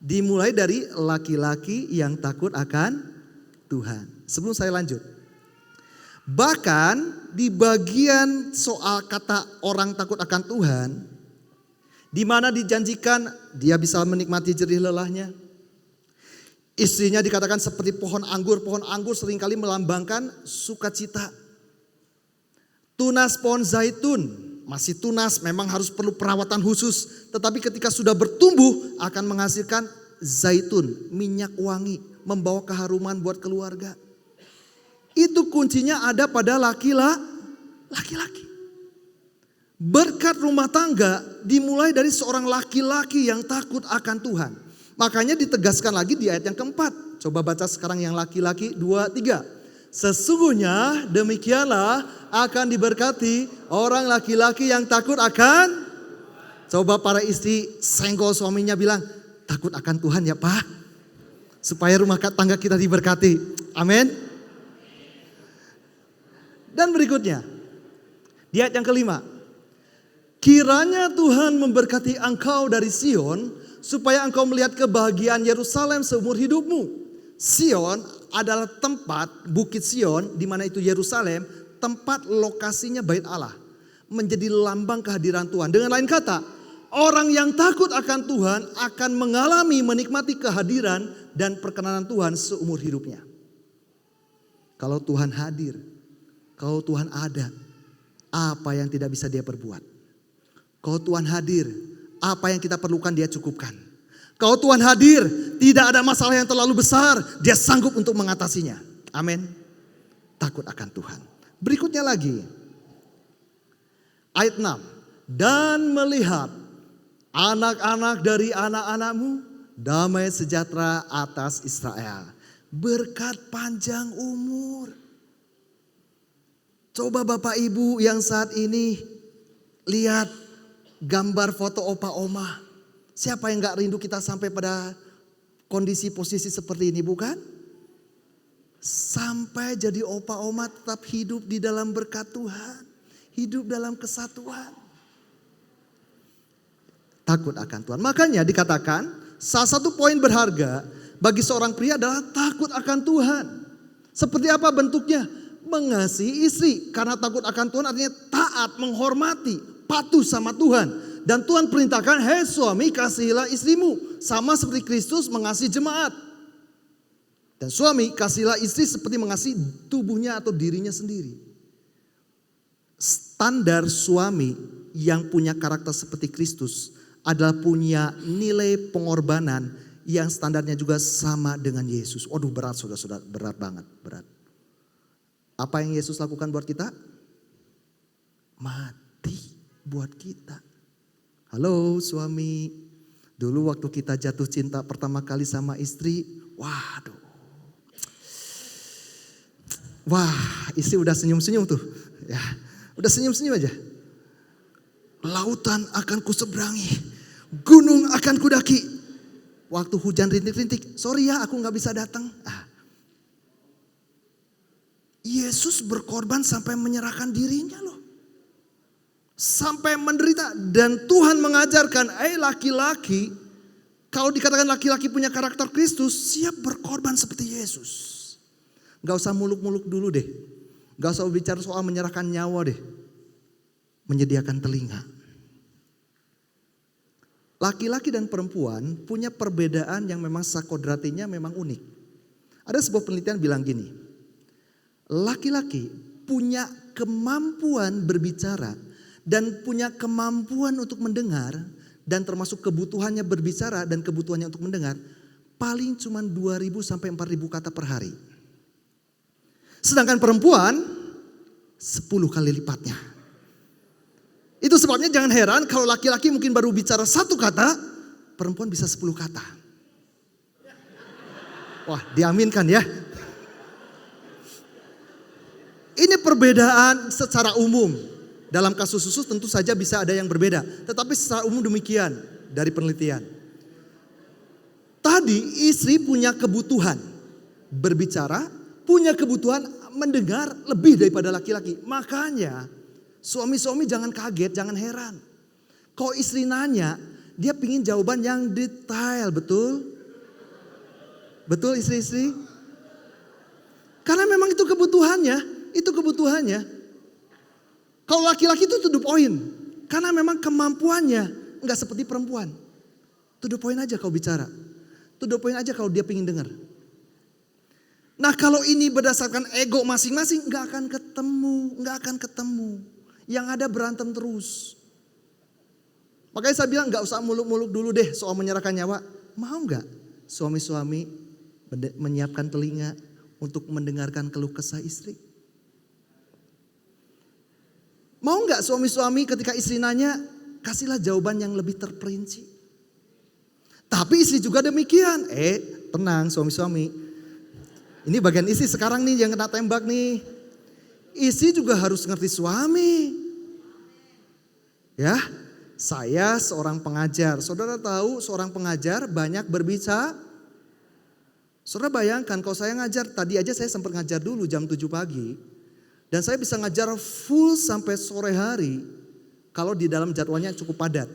Dimulai dari laki-laki yang takut akan Tuhan. Sebelum saya lanjut. Bahkan di bagian soal kata orang takut akan Tuhan, di mana dijanjikan dia bisa menikmati jerih lelahnya. Istrinya dikatakan seperti pohon anggur. Pohon anggur seringkali melambangkan sukacita. Tunas pohon zaitun. Masih tunas, memang harus perlu perawatan khusus. Tetapi ketika sudah bertumbuh akan menghasilkan zaitun, minyak wangi, membawa keharuman buat keluarga. Itu kuncinya ada pada laki-laki. Berkat rumah tangga dimulai dari seorang laki-laki yang takut akan Tuhan. Makanya ditegaskan lagi di ayat yang keempat. Coba baca sekarang yang laki-laki 2, 3. Sesungguhnya demikianlah akan diberkati orang laki-laki yang takut akan. Coba para istri senggol suaminya bilang, takut akan Tuhan ya Pak. Supaya rumah tangga kita diberkati. Amin. Dan berikutnya, di ayat yang kelima. Kiranya Tuhan memberkati engkau dari Sion, supaya engkau melihat kebahagiaan Yerusalem seumur hidupmu. Sion adalah tempat, Bukit Sion, di mana itu Yerusalem, tempat lokasinya Bait Allah. Menjadi lambang kehadiran Tuhan. Dengan lain kata, orang yang takut akan Tuhan akan mengalami, menikmati kehadiran dan perkenanan Tuhan seumur hidupnya. Kalau Tuhan hadir, Kalau Tuhan ada, apa yang tidak bisa dia perbuat. Kalau Tuhan hadir, apa yang kita perlukan dia cukupkan. Kalau Tuhan hadir, tidak ada masalah yang terlalu besar, dia sanggup untuk mengatasinya. Amin. Takut akan Tuhan. Berikutnya lagi. Ayat 6. Dan melihat anak-anak dari anak-anakmu, damai sejahtera atas Israel. Berkat panjang umur. Coba Bapak Ibu yang saat ini lihat gambar foto opa oma. Siapa yang gak rindu kita sampai pada kondisi posisi seperti ini, bukan? Sampai jadi opa oma tetap hidup di dalam berkat Tuhan. Hidup dalam kesatuan. Takut akan Tuhan. Makanya dikatakan salah satu poin berharga bagi seorang pria adalah takut akan Tuhan. Seperti apa bentuknya? Mengasihi istri. Karena takut akan Tuhan artinya taat, menghormati, patuh sama Tuhan. Dan Tuhan perintahkan, hei suami kasihilah istrimu. Sama seperti Kristus mengasihi jemaat. Dan suami kasihilah istri seperti mengasihi tubuhnya atau dirinya sendiri. Standar suami yang punya karakter seperti Kristus adalah punya nilai pengorbanan yang standarnya juga sama dengan Yesus. Waduh berat saudara-saudara, berat banget, berat. Apa yang Yesus lakukan buat kita? Mati buat kita. Halo suami, dulu waktu kita jatuh cinta pertama kali sama istri, waduh. Wah, istri udah senyum-senyum tuh. Ya, udah senyum-senyum aja. Lautan akan kuseberangi, gunung akan kudaki. Waktu hujan rintik-rintik, sorry ya aku gak bisa datang. Yesus berkorban sampai menyerahkan dirinya loh. Sampai menderita. Dan Tuhan mengajarkan, laki-laki, kalau dikatakan laki-laki punya karakter Kristus, siap berkorban seperti Yesus. Gak usah muluk-muluk dulu deh. Gak usah bicara soal menyerahkan nyawa deh. Menyediakan telinga. Laki-laki dan perempuan punya perbedaan yang memang sakodratinya memang unik. Ada sebuah penelitian bilang gini. Laki-laki punya kemampuan berbicara dan punya kemampuan untuk mendengar dan termasuk kebutuhannya berbicara dan kebutuhannya untuk mendengar paling cuma 2.000 sampai 4.000 kata per hari. Sedangkan perempuan 10 kali lipatnya. Itu sebabnya jangan heran kalau laki-laki mungkin baru bicara 1 kata, perempuan bisa 10 kata. Wah, diaminkan ya. Ini perbedaan secara umum. Dalam kasus khusus tentu saja bisa ada yang berbeda. Tetapi secara umum demikian dari penelitian. Tadi istri punya kebutuhan berbicara, punya kebutuhan mendengar lebih daripada laki-laki. Makanya suami-suami jangan kaget, jangan heran. Kalau istri nanya, dia pingin jawaban yang detail, betul? Betul istri-istri? Karena memang itu kebutuhannya. Kalau laki-laki itu to the point. Karena memang kemampuannya enggak seperti perempuan. To the point aja kalau bicara. To the point aja kalau dia pengen dengar. Nah kalau ini berdasarkan ego masing-masing enggak akan ketemu. Yang ada berantem terus. Makanya saya bilang enggak usah muluk-muluk dulu deh soal menyerahkan nyawa. Mau enggak suami-suami menyiapkan telinga untuk mendengarkan keluh kesah istri? Mau gak suami-suami ketika istri nanya, kasihlah jawaban yang lebih terperinci. Tapi istri juga demikian. Tenang suami-suami. Ini bagian istri sekarang nih yang kena tembak nih. Istri juga harus ngerti suami. Ya, saya seorang pengajar. Saudara tahu seorang pengajar banyak berbicara. Saudara bayangkan kalau saya ngajar, tadi aja saya sempat ngajar dulu jam 7 pagi. Dan saya bisa ngajar full sampai sore hari kalau di dalam jadwalnya cukup padat.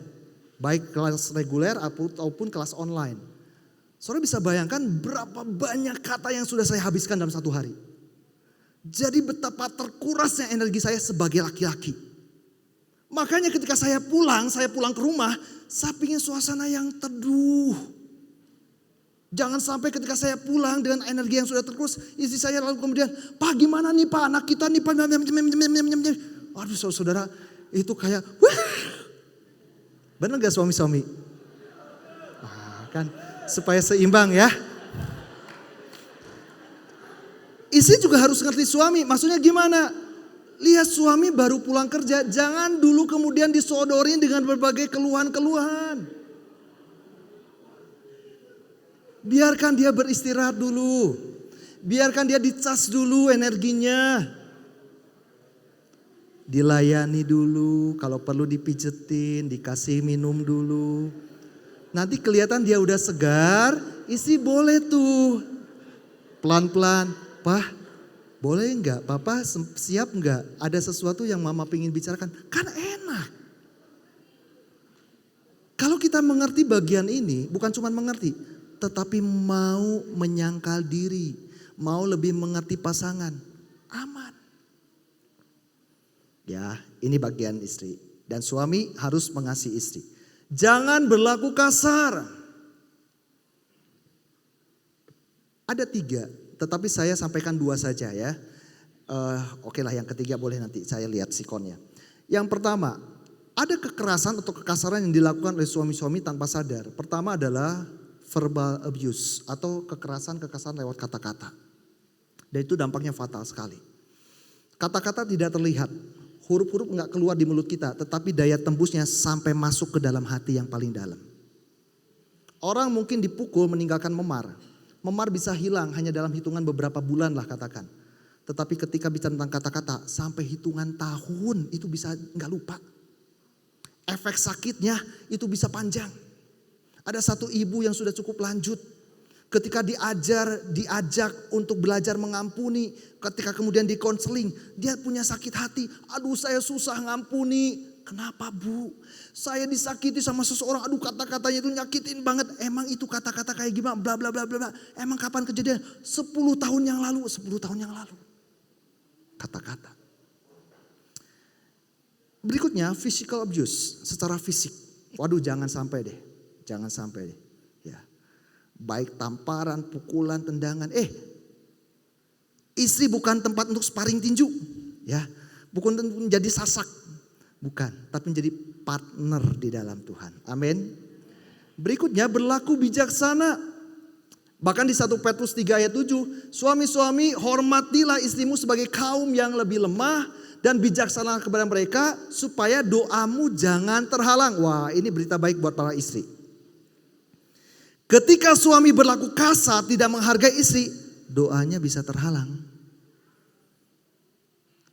Baik kelas reguler ataupun kelas online. Saudara bisa bayangkan berapa banyak kata yang sudah saya habiskan dalam satu hari. Jadi betapa terkurasnya energi saya sebagai laki-laki. Makanya ketika saya pulang ke rumah, saya pingin suasana yang teduh. Jangan sampai ketika saya pulang dengan energi yang sudah terkuras, istri saya lalu kemudian, Pak gimana nih Pak, anak kita nih Pak. Aduh saudara, itu kayak, wah. Benar gak suami-suami? Nah, kan supaya seimbang ya. Istri juga harus ngerti suami, maksudnya gimana? Lihat suami baru pulang kerja, jangan dulu kemudian disodorin dengan berbagai keluhan-keluhan. Biarkan dia beristirahat dulu. Biarkan dia dicas dulu energinya. Dilayani dulu, kalau perlu dipijetin, dikasih minum dulu. Nanti kelihatan dia udah segar, istri boleh tuh. Pelan-pelan, Pak boleh enggak? Papa siap enggak? Ada sesuatu yang mama pengen bicarakan. Kan enak. Kalau kita mengerti bagian ini, bukan cuma mengerti, tetapi mau menyangkal diri, mau lebih mengerti pasangan, aman. Ya, ini bagian istri. Dan suami harus mengasihi istri. Jangan berlaku kasar. Ada 3, tetapi saya sampaikan 2 saja ya. Oke lah, yang ketiga boleh nanti saya lihat sikonnya. Yang pertama, ada kekerasan atau kekasaran yang dilakukan oleh suami-suami tanpa sadar. Pertama adalah verbal abuse atau kekerasan lewat kata-kata. Dan itu dampaknya fatal sekali. Kata-kata tidak terlihat, huruf-huruf enggak keluar di mulut kita, tetapi daya tembusnya sampai masuk ke dalam hati yang paling dalam. Orang mungkin dipukul meninggalkan memar. Memar bisa hilang hanya dalam hitungan beberapa bulan lah katakan. Tetapi ketika bicara tentang kata-kata sampai hitungan tahun itu bisa enggak lupa. Efek sakitnya itu bisa panjang. Ada satu ibu yang sudah cukup lanjut. Ketika diajak untuk belajar mengampuni. Ketika kemudian dikonseling, dia punya sakit hati. Aduh saya susah ngampuni. Kenapa Bu? Saya disakiti sama seseorang. Aduh kata-katanya itu nyakitin banget. Emang itu kata-kata kayak gimana? Bla bla bla bla. Emang kapan kejadian? 10 tahun yang lalu. 10 tahun yang lalu. Kata-kata. Berikutnya physical abuse. Secara fisik. Waduh jangan sampai deh. Jangan sampai deh. Ya. Baik tamparan, pukulan, tendangan. Istri bukan tempat untuk sparring tinju. Ya. Bukan untuk menjadi sasak. Bukan. Tapi menjadi partner di dalam Tuhan. Amin. Berikutnya berlaku bijaksana. Bahkan di 1 Petrus 3 ayat 7. Suami-suami hormatilah istrimu sebagai kaum yang lebih lemah. Dan bijaksana kepada mereka. Supaya doamu jangan terhalang. Wah ini berita baik buat para istri. Ketika suami berlaku kasar, tidak menghargai istri, doanya bisa terhalang.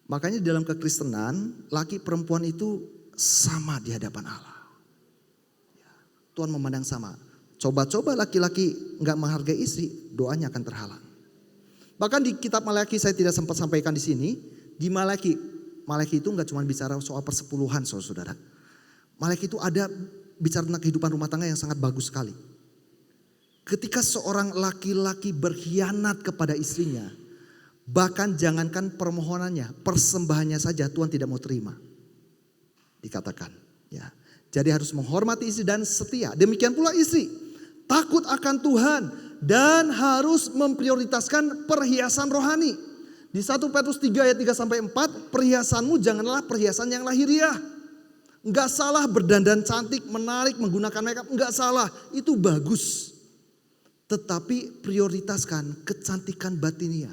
Makanya dalam kekristenan, laki perempuan itu sama di hadapan Allah. Tuhan memandang sama. Coba-coba laki-laki nggak menghargai istri, doanya akan terhalang. Bahkan di kitab Malaki saya tidak sempat sampaikan di sini, di Malaki itu nggak cuma bicara soal persepuluhan, saudara. Malaki itu ada bicara tentang kehidupan rumah tangga yang sangat bagus sekali. Ketika seorang laki-laki berkhianat kepada istrinya, bahkan jangankan permohonannya, persembahannya saja Tuhan tidak mau terima. Dikatakan, ya. Jadi harus menghormati istri dan setia. Demikian pula istri, takut akan Tuhan dan harus memprioritaskan perhiasan rohani. Di 1 Petrus 3 ayat 3-4, perhiasanmu janganlah perhiasan yang lahiriah. Enggak salah berdandan cantik, menarik, menggunakan makeup, enggak salah, itu bagus. Tetapi prioritaskan kecantikan batiniah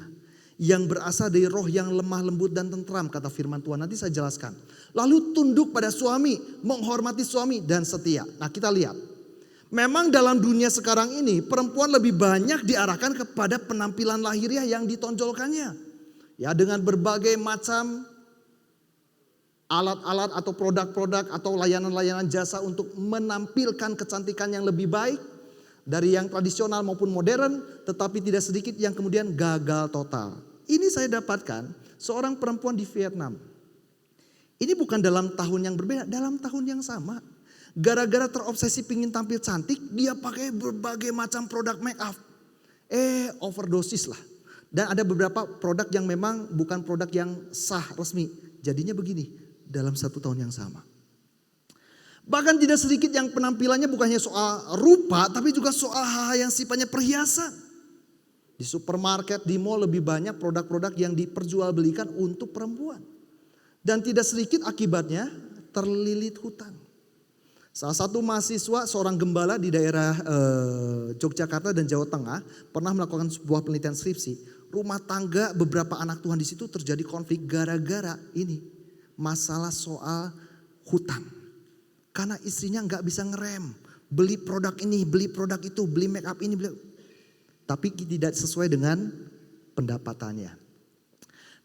yang berasal dari roh yang lemah lembut dan tentram kata firman Tuhan. Nanti saya jelaskan. Lalu tunduk pada suami, menghormati suami dan setia. Nah kita lihat. Memang dalam dunia sekarang ini perempuan lebih banyak diarahkan kepada penampilan lahiriah yang ditonjolkannya. Ya dengan berbagai macam alat-alat atau produk-produk atau layanan-layanan jasa untuk menampilkan kecantikan yang lebih baik. Dari yang tradisional maupun modern, tetapi tidak sedikit yang kemudian gagal total. Ini saya dapatkan seorang perempuan di Vietnam. Ini bukan dalam tahun yang berbeda, dalam tahun yang sama. Gara-gara terobsesi pingin tampil cantik, dia pakai berbagai macam produk make up. Overdosis lah. Dan ada beberapa produk yang memang bukan produk yang sah resmi. Jadinya begini, dalam 1 tahun yang sama. Bahkan tidak sedikit yang penampilannya bukannya soal rupa, tapi juga soal hal yang sifatnya perhiasan. Di supermarket, di mall lebih banyak produk-produk yang diperjualbelikan untuk perempuan. Dan tidak sedikit akibatnya terlilit hutang. Salah satu mahasiswa, seorang gembala di daerah Yogyakarta dan Jawa Tengah pernah melakukan sebuah penelitian skripsi. Rumah tangga beberapa anak Tuhan di situ terjadi konflik gara-gara ini. Masalah soal hutang. Karena istrinya nggak bisa ngerem. Beli produk ini, beli produk itu, beli make up ini. Tapi tidak sesuai dengan pendapatannya.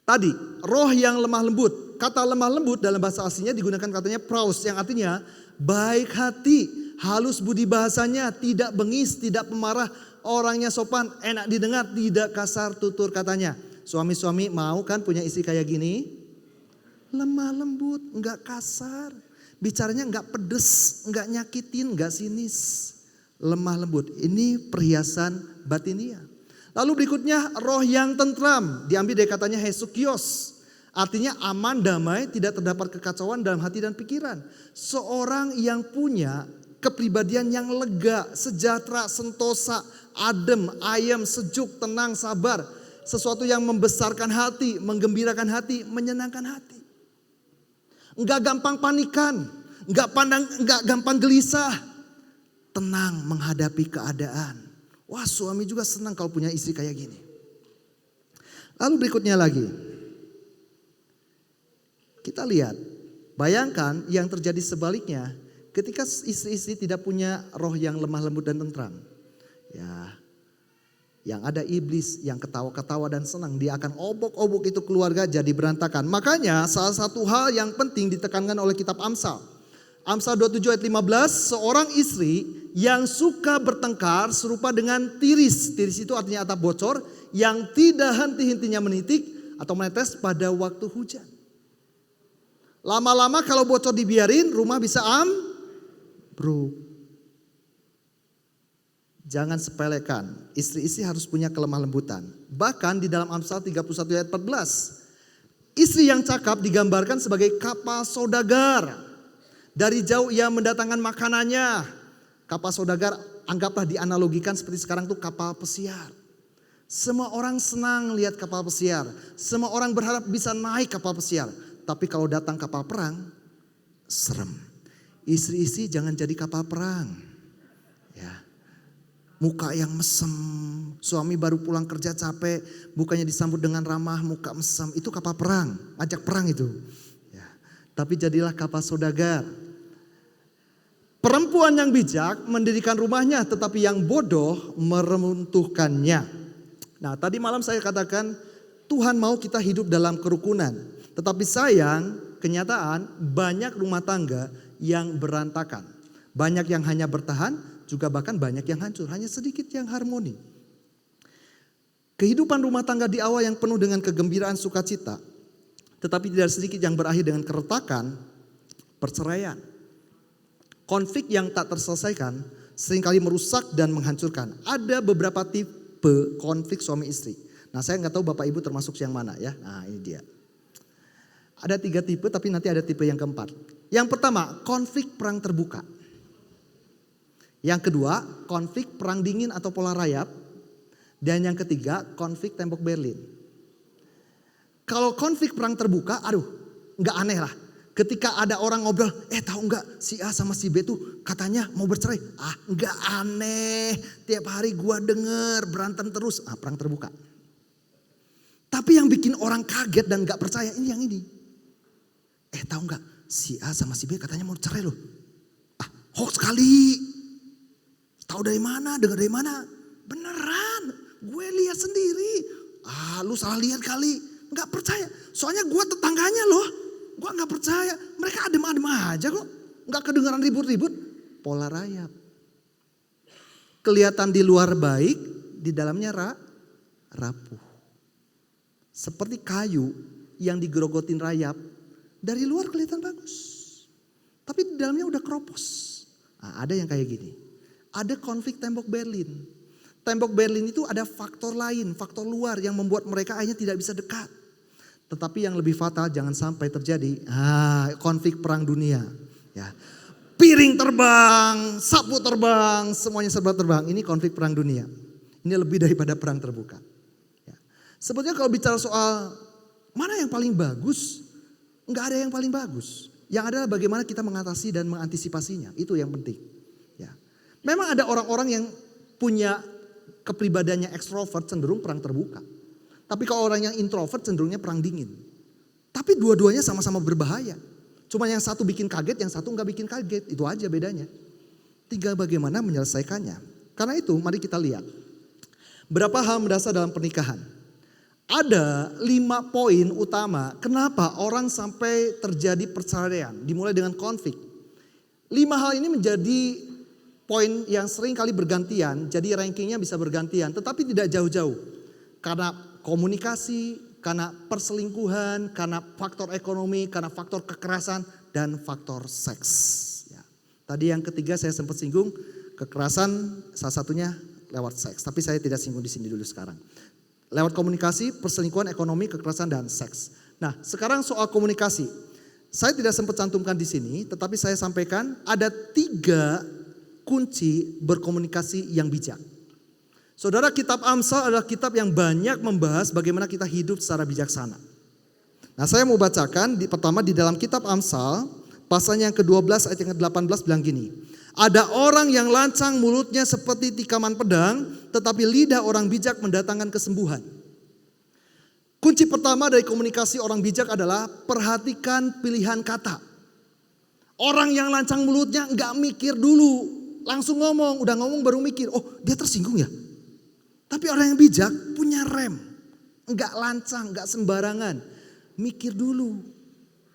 Tadi, roh yang lemah lembut. Kata lemah lembut dalam bahasa aslinya digunakan katanya praus. Yang artinya baik hati, halus budi bahasanya, tidak bengis, tidak pemarah. Orangnya sopan, enak didengar, tidak kasar tutur katanya. Suami-suami mau kan punya istri kayak gini? Lemah lembut, enggak kasar. Bicaranya enggak pedes, enggak nyakitin, enggak sinis. Lemah lembut, ini perhiasan batinia. Lalu berikutnya roh yang tentram, diambil dari katanya hesukios. Artinya aman, damai, tidak terdapat kekacauan dalam hati dan pikiran. Seorang yang punya kepribadian yang lega, sejahtera, sentosa, adem, ayem, sejuk, tenang, sabar. Sesuatu yang membesarkan hati, menggembirakan hati, menyenangkan hati. Enggak gampang panikan, enggak gampang gelisah. Tenang menghadapi keadaan. Wah, suami juga senang kalau punya istri kayak gini. Lalu berikutnya lagi. Kita lihat, bayangkan yang terjadi sebaliknya ketika istri-istri tidak punya roh yang lemah lembut dan tentram. Ya, yang ada iblis yang ketawa-ketawa dan senang, dia akan obok-obok itu keluarga jadi berantakan. Makanya salah satu hal yang penting ditekankan oleh kitab Amsal. Amsal 27 ayat 15, seorang istri yang suka bertengkar serupa dengan tiris. Tiris itu artinya atap bocor yang tidak henti-hentinya menitik atau menetes pada waktu hujan. Lama-lama kalau bocor dibiarin, rumah bisa ambruk. Jangan sepelekan, istri-istri harus punya kelemah lembutan. Bahkan di dalam Amsal 31 ayat 14, istri yang cakap digambarkan sebagai kapal saudagar. Dari jauh ia mendatangkan makanannya. Kapal saudagar anggaplah dianalogikan seperti sekarang tuh kapal pesiar. Semua orang senang lihat kapal pesiar. Semua orang berharap bisa naik kapal pesiar. Tapi kalau datang kapal perang, serem. Istri-istri jangan jadi kapal perang. Ya. Muka yang mesem, suami baru pulang kerja capek, bukannya disambut dengan ramah, muka mesem. Itu kapal perang, ajak perang itu. Ya. Tapi jadilah kapal saudagar. Perempuan yang bijak mendirikan rumahnya, tetapi yang bodoh meruntuhkannya. Nah, tadi malam saya katakan Tuhan mau kita hidup dalam kerukunan. Tetapi sayang, kenyataan banyak rumah tangga yang berantakan. Banyak yang hanya bertahan, juga bahkan banyak yang hancur. Hanya sedikit yang harmoni. Kehidupan rumah tangga di awal yang penuh dengan kegembiraan sukacita. Tetapi tidak sedikit yang berakhir dengan keretakan, perceraian. Konflik yang tak terselesaikan seringkali merusak dan menghancurkan. Ada beberapa tipe konflik suami istri. Nah, saya nggak tahu Bapak Ibu termasuk yang mana ya. Nah, ini dia. Ada 3 tipe, tapi nanti ada tipe yang keempat. Yang pertama, konflik perang terbuka. Yang kedua, konflik perang dingin atau pola rayap. Dan yang ketiga, konflik tembok Berlin. Kalau konflik perang terbuka, aduh, nggak aneh lah. Ketika ada orang ngobrol, tahu nggak si A sama si B tuh katanya mau bercerai. Ah, nggak aneh. Tiap hari gua denger berantem terus. Ah, perang terbuka. Tapi yang bikin orang kaget dan nggak percaya ini yang ini. Tahu nggak si A sama si B katanya mau cerai loh. Ah, hoax kali. Tahu dari mana? Dengar dari mana? Beneran. Gue lihat sendiri. Ah, lu salah lihat kali. Nggak percaya. Soalnya gue tetangganya loh. Gue gak percaya, mereka adem-adem aja kok. Gak kedengaran ribut-ribut. Pola rayap. Kelihatan di luar baik, di dalamnya rapuh. Seperti kayu yang digerogotin rayap, dari luar kelihatan bagus. Tapi di dalamnya udah keropos. Nah, ada yang kayak gini. Ada konflik tembok Berlin. Tembok Berlin itu ada faktor lain, faktor luar yang membuat mereka akhirnya tidak bisa dekat. Tetapi yang lebih fatal jangan sampai terjadi konflik perang dunia. Ya, piring terbang, sapu terbang, semuanya serba terbang. Ini konflik perang dunia. Ini lebih daripada perang terbuka. Ya. Sebetulnya kalau bicara soal mana yang paling bagus, enggak ada yang paling bagus. Yang ada adalah bagaimana kita mengatasi dan mengantisipasinya. Itu yang penting. Ya. Memang ada orang-orang yang punya kepribadiannya ekstrovert cenderung perang terbuka. Tapi kalau orang yang introvert cenderungnya perang dingin. Tapi dua-duanya sama-sama berbahaya. Cuma yang satu bikin kaget, yang satu enggak bikin kaget. Itu aja bedanya. Tinggal bagaimana menyelesaikannya. Karena itu mari kita lihat. Berapa hal mendasar dalam pernikahan. Ada 5 poin utama kenapa orang sampai terjadi perceraian. Dimulai dengan konflik. 5 hal ini menjadi poin yang sering kali bergantian. Jadi rankingnya bisa bergantian. Tetapi tidak jauh-jauh. Karena komunikasi, karena perselingkuhan, karena faktor ekonomi, karena faktor kekerasan, dan faktor seks. Ya. Tadi yang ketiga saya sempat singgung, kekerasan salah satunya lewat seks. Tapi saya tidak singgung di sini dulu sekarang. Lewat komunikasi, perselingkuhan, ekonomi, kekerasan, dan seks. Nah, sekarang soal komunikasi. Saya tidak sempat cantumkan di sini, tetapi saya sampaikan ada 3 kunci berkomunikasi yang bijak. Saudara, kitab Amsal adalah kitab yang banyak membahas bagaimana kita hidup secara bijaksana. Nah, saya mau bacakan pertama di dalam kitab Amsal, pasalnya yang ke-12 ayat yang ke-18 bilang gini. Ada orang yang lancang mulutnya seperti tikaman pedang, tetapi lidah orang bijak mendatangkan kesembuhan. Kunci pertama dari komunikasi orang bijak adalah perhatikan pilihan kata. Orang yang lancang mulutnya enggak mikir dulu, langsung ngomong, udah ngomong baru mikir, oh dia tersinggung ya. Tapi orang yang bijak punya rem, enggak lancang, enggak sembarangan, mikir dulu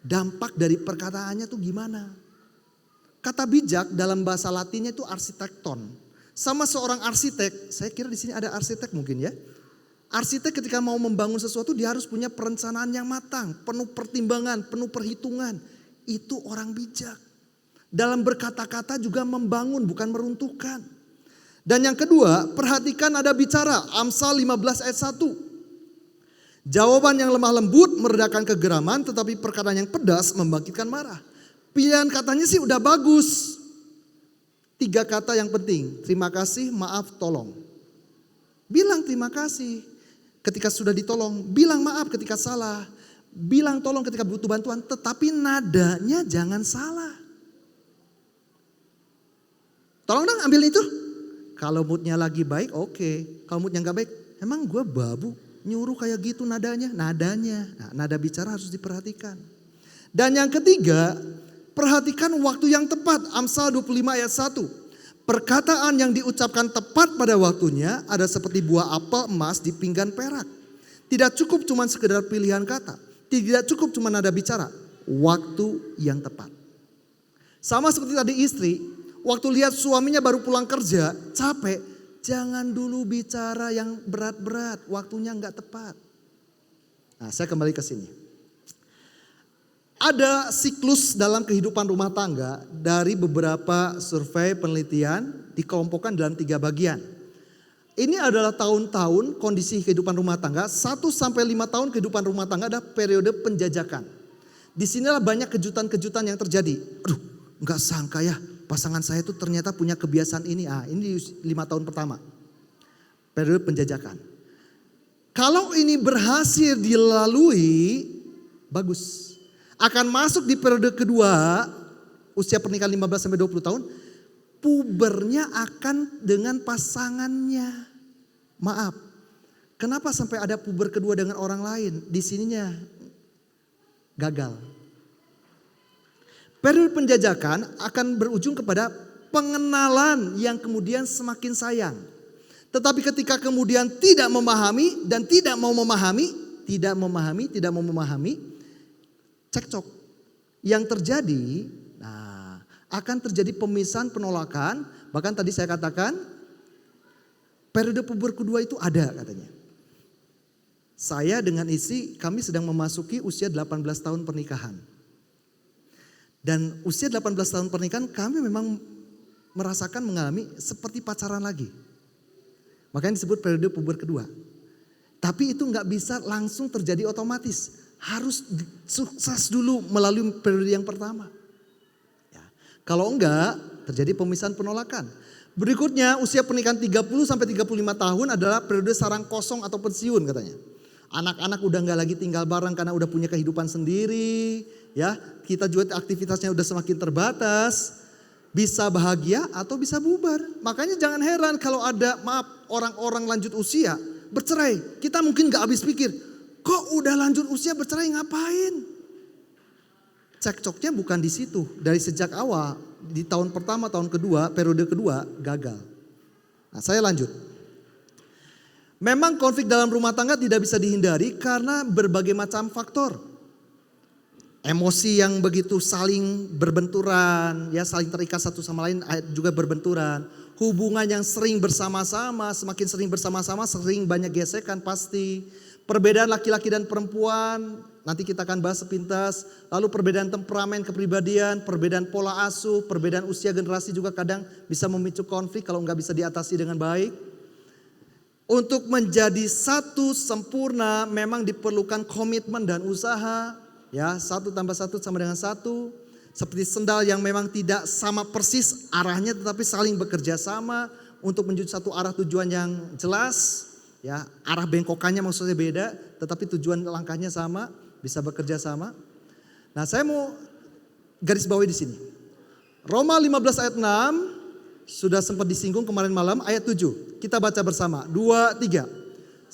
dampak dari perkataannya tuh gimana. Kata bijak dalam bahasa Latinnya itu arsitekton. Sama seorang arsitek, saya kira di sini ada arsitek mungkin ya. Arsitek ketika mau membangun sesuatu dia harus punya perencanaan yang matang, penuh pertimbangan, penuh perhitungan. Itu orang bijak. Dalam berkata-kata juga membangun bukan meruntuhkan. Dan yang kedua, perhatikan ada bicara, Amsal 15 ayat 1. Jawaban yang lemah lembut meredakan kegeraman, tetapi perkataan yang pedas membangkitkan marah. Pilihan katanya sih udah bagus. 3 kata yang penting. Terima kasih, maaf, tolong. Bilang terima kasih ketika sudah ditolong. Bilang maaf ketika salah. Bilang tolong ketika butuh bantuan. Tetapi nadanya jangan salah. Tolong dong ambil itu. Kalau moodnya lagi baik oke. Kalau moodnya gak baik. Emang gue babu nyuruh kayak gitu nadanya. Nadanya. Nah, nada bicara harus diperhatikan. Dan yang ketiga. Perhatikan waktu yang tepat, Amsal 25 ayat 1. Perkataan yang diucapkan tepat pada waktunya ada seperti buah apel emas di pinggan perak. Tidak cukup cuma sekedar pilihan kata. Tidak cukup cuma nada bicara. Waktu yang tepat. Sama seperti tadi istri, waktu lihat suaminya baru pulang kerja, capek. Jangan dulu bicara yang berat-berat, waktunya nggak tepat. Nah, saya kembali ke sini. Ada siklus dalam kehidupan rumah tangga dari beberapa survei penelitian dikelompokkan dalam 3 bagian. Ini adalah tahun-tahun kondisi kehidupan rumah tangga. 1-5 tahun kehidupan rumah tangga ada periode penjajakan. Disinilah banyak kejutan-kejutan yang terjadi. Aduh, nggak sangka ya pasangan saya itu ternyata punya kebiasaan ini. Ini 5 tahun pertama. Periode penjajakan. Kalau ini berhasil dilalui, bagus. Akan masuk di periode kedua, usia pernikahan 15-20 tahun, pubernya akan dengan pasangannya. Maaf, kenapa sampai ada puber kedua dengan orang lain? Di sininya gagal. Periode penjajakan akan berujung kepada pengenalan yang kemudian semakin sayang. Tetapi ketika kemudian tidak memahami dan tidak mau memahami, cekcok. Yang terjadi, akan terjadi pemisahan, penolakan. Bahkan tadi saya katakan, periode puber kedua itu ada katanya. Saya dengan istri, kami sedang memasuki usia 18 tahun pernikahan. Dan usia 18 tahun pernikahan kami memang merasakan mengalami seperti pacaran lagi. Makanya disebut periode puber kedua. Tapi itu gak bisa langsung terjadi otomatis. Harus sukses dulu melalui periode yang pertama. Ya. Kalau enggak, terjadi pemisahan penolakan. Berikutnya usia pernikahan 30 sampai 35 tahun adalah periode sarang kosong atau pensiun katanya. Anak-anak udah nggak lagi tinggal bareng karena udah punya kehidupan sendiri, ya. Kita juga aktivitasnya udah semakin terbatas. Bisa bahagia atau bisa bubar. Makanya jangan heran kalau ada orang-orang lanjut usia bercerai. Kita mungkin gak habis pikir, kok udah lanjut usia bercerai ngapain? Cekcoknya bukan di situ. Dari sejak awal, di tahun pertama, tahun kedua, periode kedua gagal. Nah, saya lanjut. Memang konflik dalam rumah tangga tidak bisa dihindari karena berbagai macam faktor. Emosi yang begitu saling berbenturan, ya saling terikat satu sama lain juga berbenturan. Hubungan yang sering bersama-sama, semakin sering bersama-sama sering banyak gesekan pasti. Perbedaan laki-laki dan perempuan, nanti kita akan bahas sepintas. Lalu perbedaan temperamen, kepribadian, perbedaan pola asuh, perbedaan usia generasi juga kadang bisa memicu konflik kalau nggak bisa diatasi dengan baik. Untuk menjadi satu sempurna memang diperlukan komitmen dan usaha. Ya, 1 tambah 1 sama dengan 1. Seperti sendal yang memang tidak sama persis arahnya tetapi saling bekerja sama untuk menuju satu arah tujuan yang jelas. Ya, arah bengkokannya maksudnya beda tetapi tujuan langkahnya sama, bisa bekerja sama. Nah, saya mau garis bawahi di sini. Roma 15 ayat 6 sudah sempat disinggung kemarin malam, ayat 7. Kita baca bersama. 2, 3.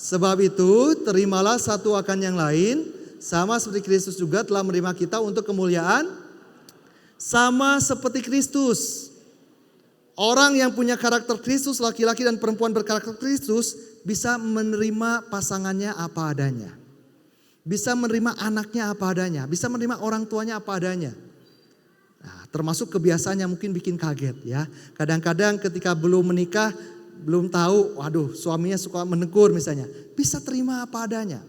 Sebab itu terimalah satu akan yang lain. Sama seperti Kristus juga telah menerima kita untuk kemuliaan. Sama seperti Kristus. Orang yang punya karakter Kristus, laki-laki dan perempuan berkarakter Kristus, bisa menerima pasangannya apa adanya. Bisa menerima anaknya apa adanya. Bisa menerima orang tuanya apa adanya. Nah, termasuk kebiasaan yang mungkin bikin kaget ya. Kadang-kadang ketika belum menikah, belum tahu, waduh suaminya suka menegur misalnya. Bisa terima apa adanya.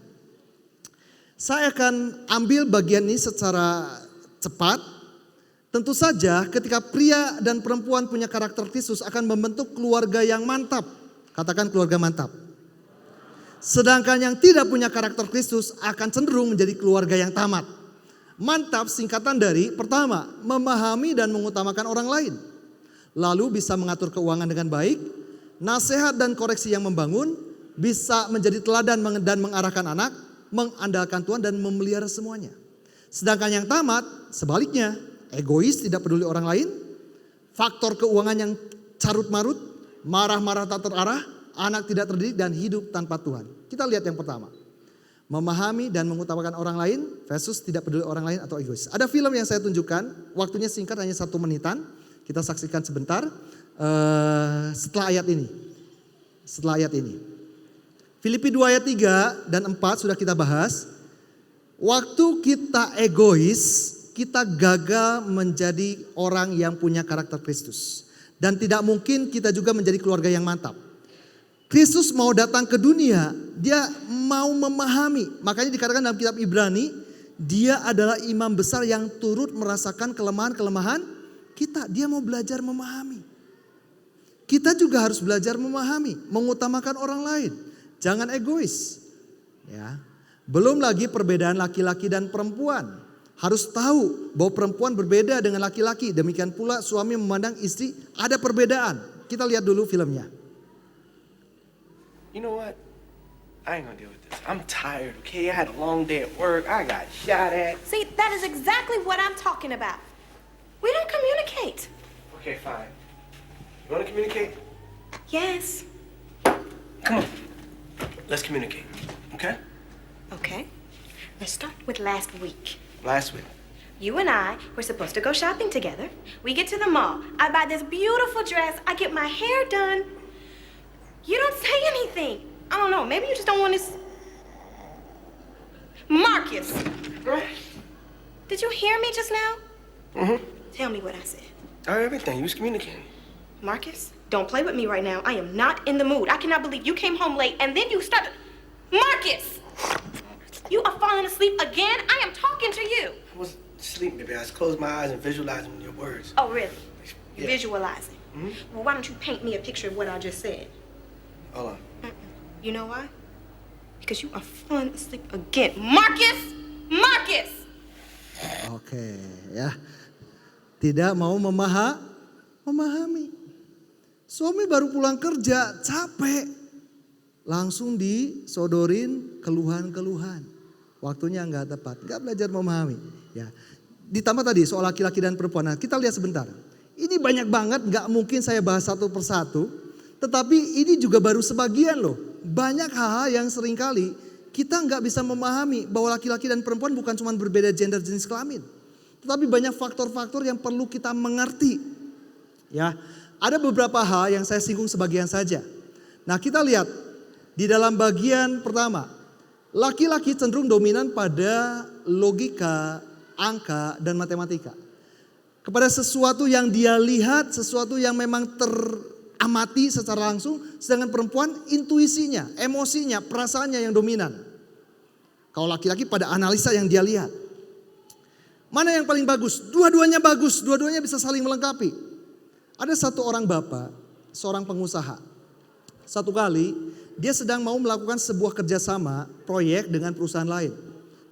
Saya akan ambil bagian ini secara cepat. Tentu saja ketika pria dan perempuan punya karakter Kristus akan membentuk keluarga yang mantap. Katakan keluarga mantap. Sedangkan yang tidak punya karakter Kristus akan cenderung menjadi keluarga yang tamat. Mantap singkatan dari pertama, memahami dan mengutamakan orang lain. Lalu bisa mengatur keuangan dengan baik. Nasihat dan koreksi yang membangun. Bisa menjadi teladan dan mengarahkan anak. Mengandalkan Tuhan dan memelihara semuanya. Sedangkan yang tamat sebaliknya, egois, tidak peduli orang lain, faktor keuangan yang carut marut, marah-marah tak terarah, anak tidak terdidik dan hidup tanpa Tuhan. Kita lihat yang pertama. Memahami dan mengutamakan orang lain versus tidak peduli orang lain atau egois. Ada film yang saya tunjukkan, waktunya singkat hanya 1 menitan. Kita saksikan sebentar setelah ayat ini. Filipi 2 ayat 3 dan 4 sudah kita bahas. Waktu kita egois, kita gagal menjadi orang yang punya karakter Kristus. Dan tidak mungkin kita juga menjadi keluarga yang mantap. Kristus mau datang ke dunia, dia mau memahami. Makanya dikatakan dalam kitab Ibrani, dia adalah imam besar yang turut merasakan kelemahan-kelemahan kita. Dia mau belajar memahami. Kita juga harus belajar memahami, mengutamakan orang lain. Jangan egois. Ya. Belum lagi perbedaan laki-laki dan perempuan. Harus tahu bahwa perempuan berbeda dengan laki-laki. Demikian pula suami memandang istri ada perbedaan. Kita lihat dulu filmnya. You know what? I ain't gonna deal with this. I'm tired, okay? I had a long day at work. I got shot at. See, that is exactly what I'm talking about. We don't communicate. Okay, fine. You wanna communicate? Yes. Come on. Let's communicate, okay? Okay. Let's start with last week. Last week. You and I were supposed to go shopping together. We get to the mall. I buy this beautiful dress. I get my hair done. You don't say anything. I don't know. Maybe you just don't want to. Marcus. Did you hear me just now? Mm-hmm. Tell me what I said. I heard everything. You was communicating. Marcus, don't play with me right now. I am not in the mood. I cannot believe you came home late and then you started. Marcus! You are falling asleep again? I am talking to you. I was asleep, baby. I was closing my eyes and visualizing your words. Oh, really? Yeah. Visualizing. Mm-hmm. Well, why don't you paint me a picture of what I just said? Hold on. You know why? Because you are falling asleep again. Marcus! Marcus! Oke ya. Tidak mau memahami. Suami baru pulang kerja, capek. Langsung disodorin keluhan-keluhan. Waktunya nggak tepat, nggak belajar memahami. Ya, ditambah tadi soal laki-laki dan perempuan. Nah, kita lihat sebentar. Ini banyak banget, nggak mungkin saya bahas satu persatu. Tetapi ini juga baru sebagian loh. Banyak hal-hal yang seringkali kita nggak bisa memahami bahwa laki-laki dan perempuan bukan cuma berbeda gender jenis kelamin. Tetapi banyak faktor-faktor yang perlu kita mengerti. Ya, ada beberapa hal yang saya singgung sebagian saja. Nah, kita lihat di dalam bagian pertama, laki-laki cenderung dominan pada logika, angka, dan matematika. Kepada sesuatu yang dia lihat, sesuatu yang memang teramati secara langsung, sedangkan perempuan intuisinya, emosinya, perasaannya yang dominan. Kalau laki-laki pada analisa yang dia lihat. Mana yang paling bagus? Dua-duanya bagus, dua-duanya bisa saling melengkapi. Ada satu orang bapak, seorang pengusaha. Satu kali dia sedang mau melakukan sebuah kerjasama proyek dengan perusahaan lain.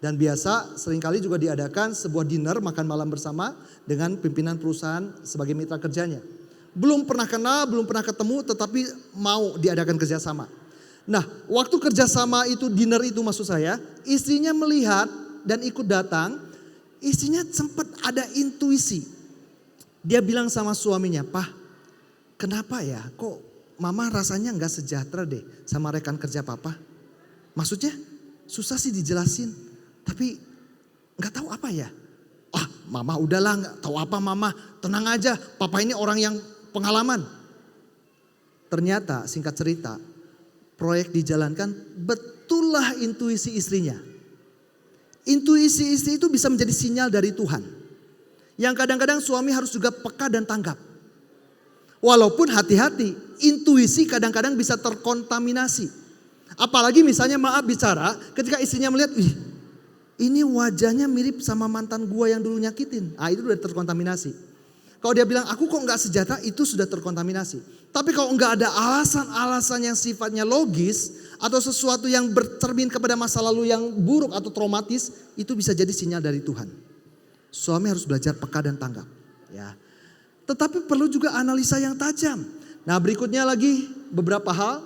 Dan biasa seringkali juga diadakan sebuah dinner makan malam bersama dengan pimpinan perusahaan sebagai mitra kerjanya. Belum pernah kenal, belum pernah ketemu tetapi mau diadakan kerjasama. Nah, waktu kerjasama itu, dinner itu maksud saya, istrinya melihat dan ikut datang. Istrinya sempat ada intuisi. Dia bilang sama suaminya, "Pak, kenapa ya kok mama rasanya gak sejahtera deh sama rekan kerja papa? Maksudnya susah sih dijelasin, tapi gak tahu apa ya." "Ah, mama udahlah, gak tahu apa mama, tenang aja, papa ini orang yang pengalaman." Ternyata singkat cerita, proyek dijalankan, betullah intuisi istrinya. Intuisi istri itu bisa menjadi sinyal dari Tuhan. Yang kadang-kadang suami harus juga peka dan tanggap. Walaupun hati-hati, intuisi kadang-kadang bisa terkontaminasi. Apalagi misalnya maaf bicara, ketika istrinya melihat, "Wih, ini wajahnya mirip sama mantan gua yang dulu nyakitin." Ah, itu udah terkontaminasi. Kalau dia bilang, "Aku kok gak sejahtera," itu sudah terkontaminasi. Tapi kalau gak ada alasan-alasan yang sifatnya logis, atau sesuatu yang bercermin kepada masa lalu yang buruk atau traumatis, itu bisa jadi sinyal dari Tuhan. Suami harus belajar peka dan tanggap. Ya. Tetapi perlu juga analisa yang tajam. Nah, berikutnya lagi beberapa hal.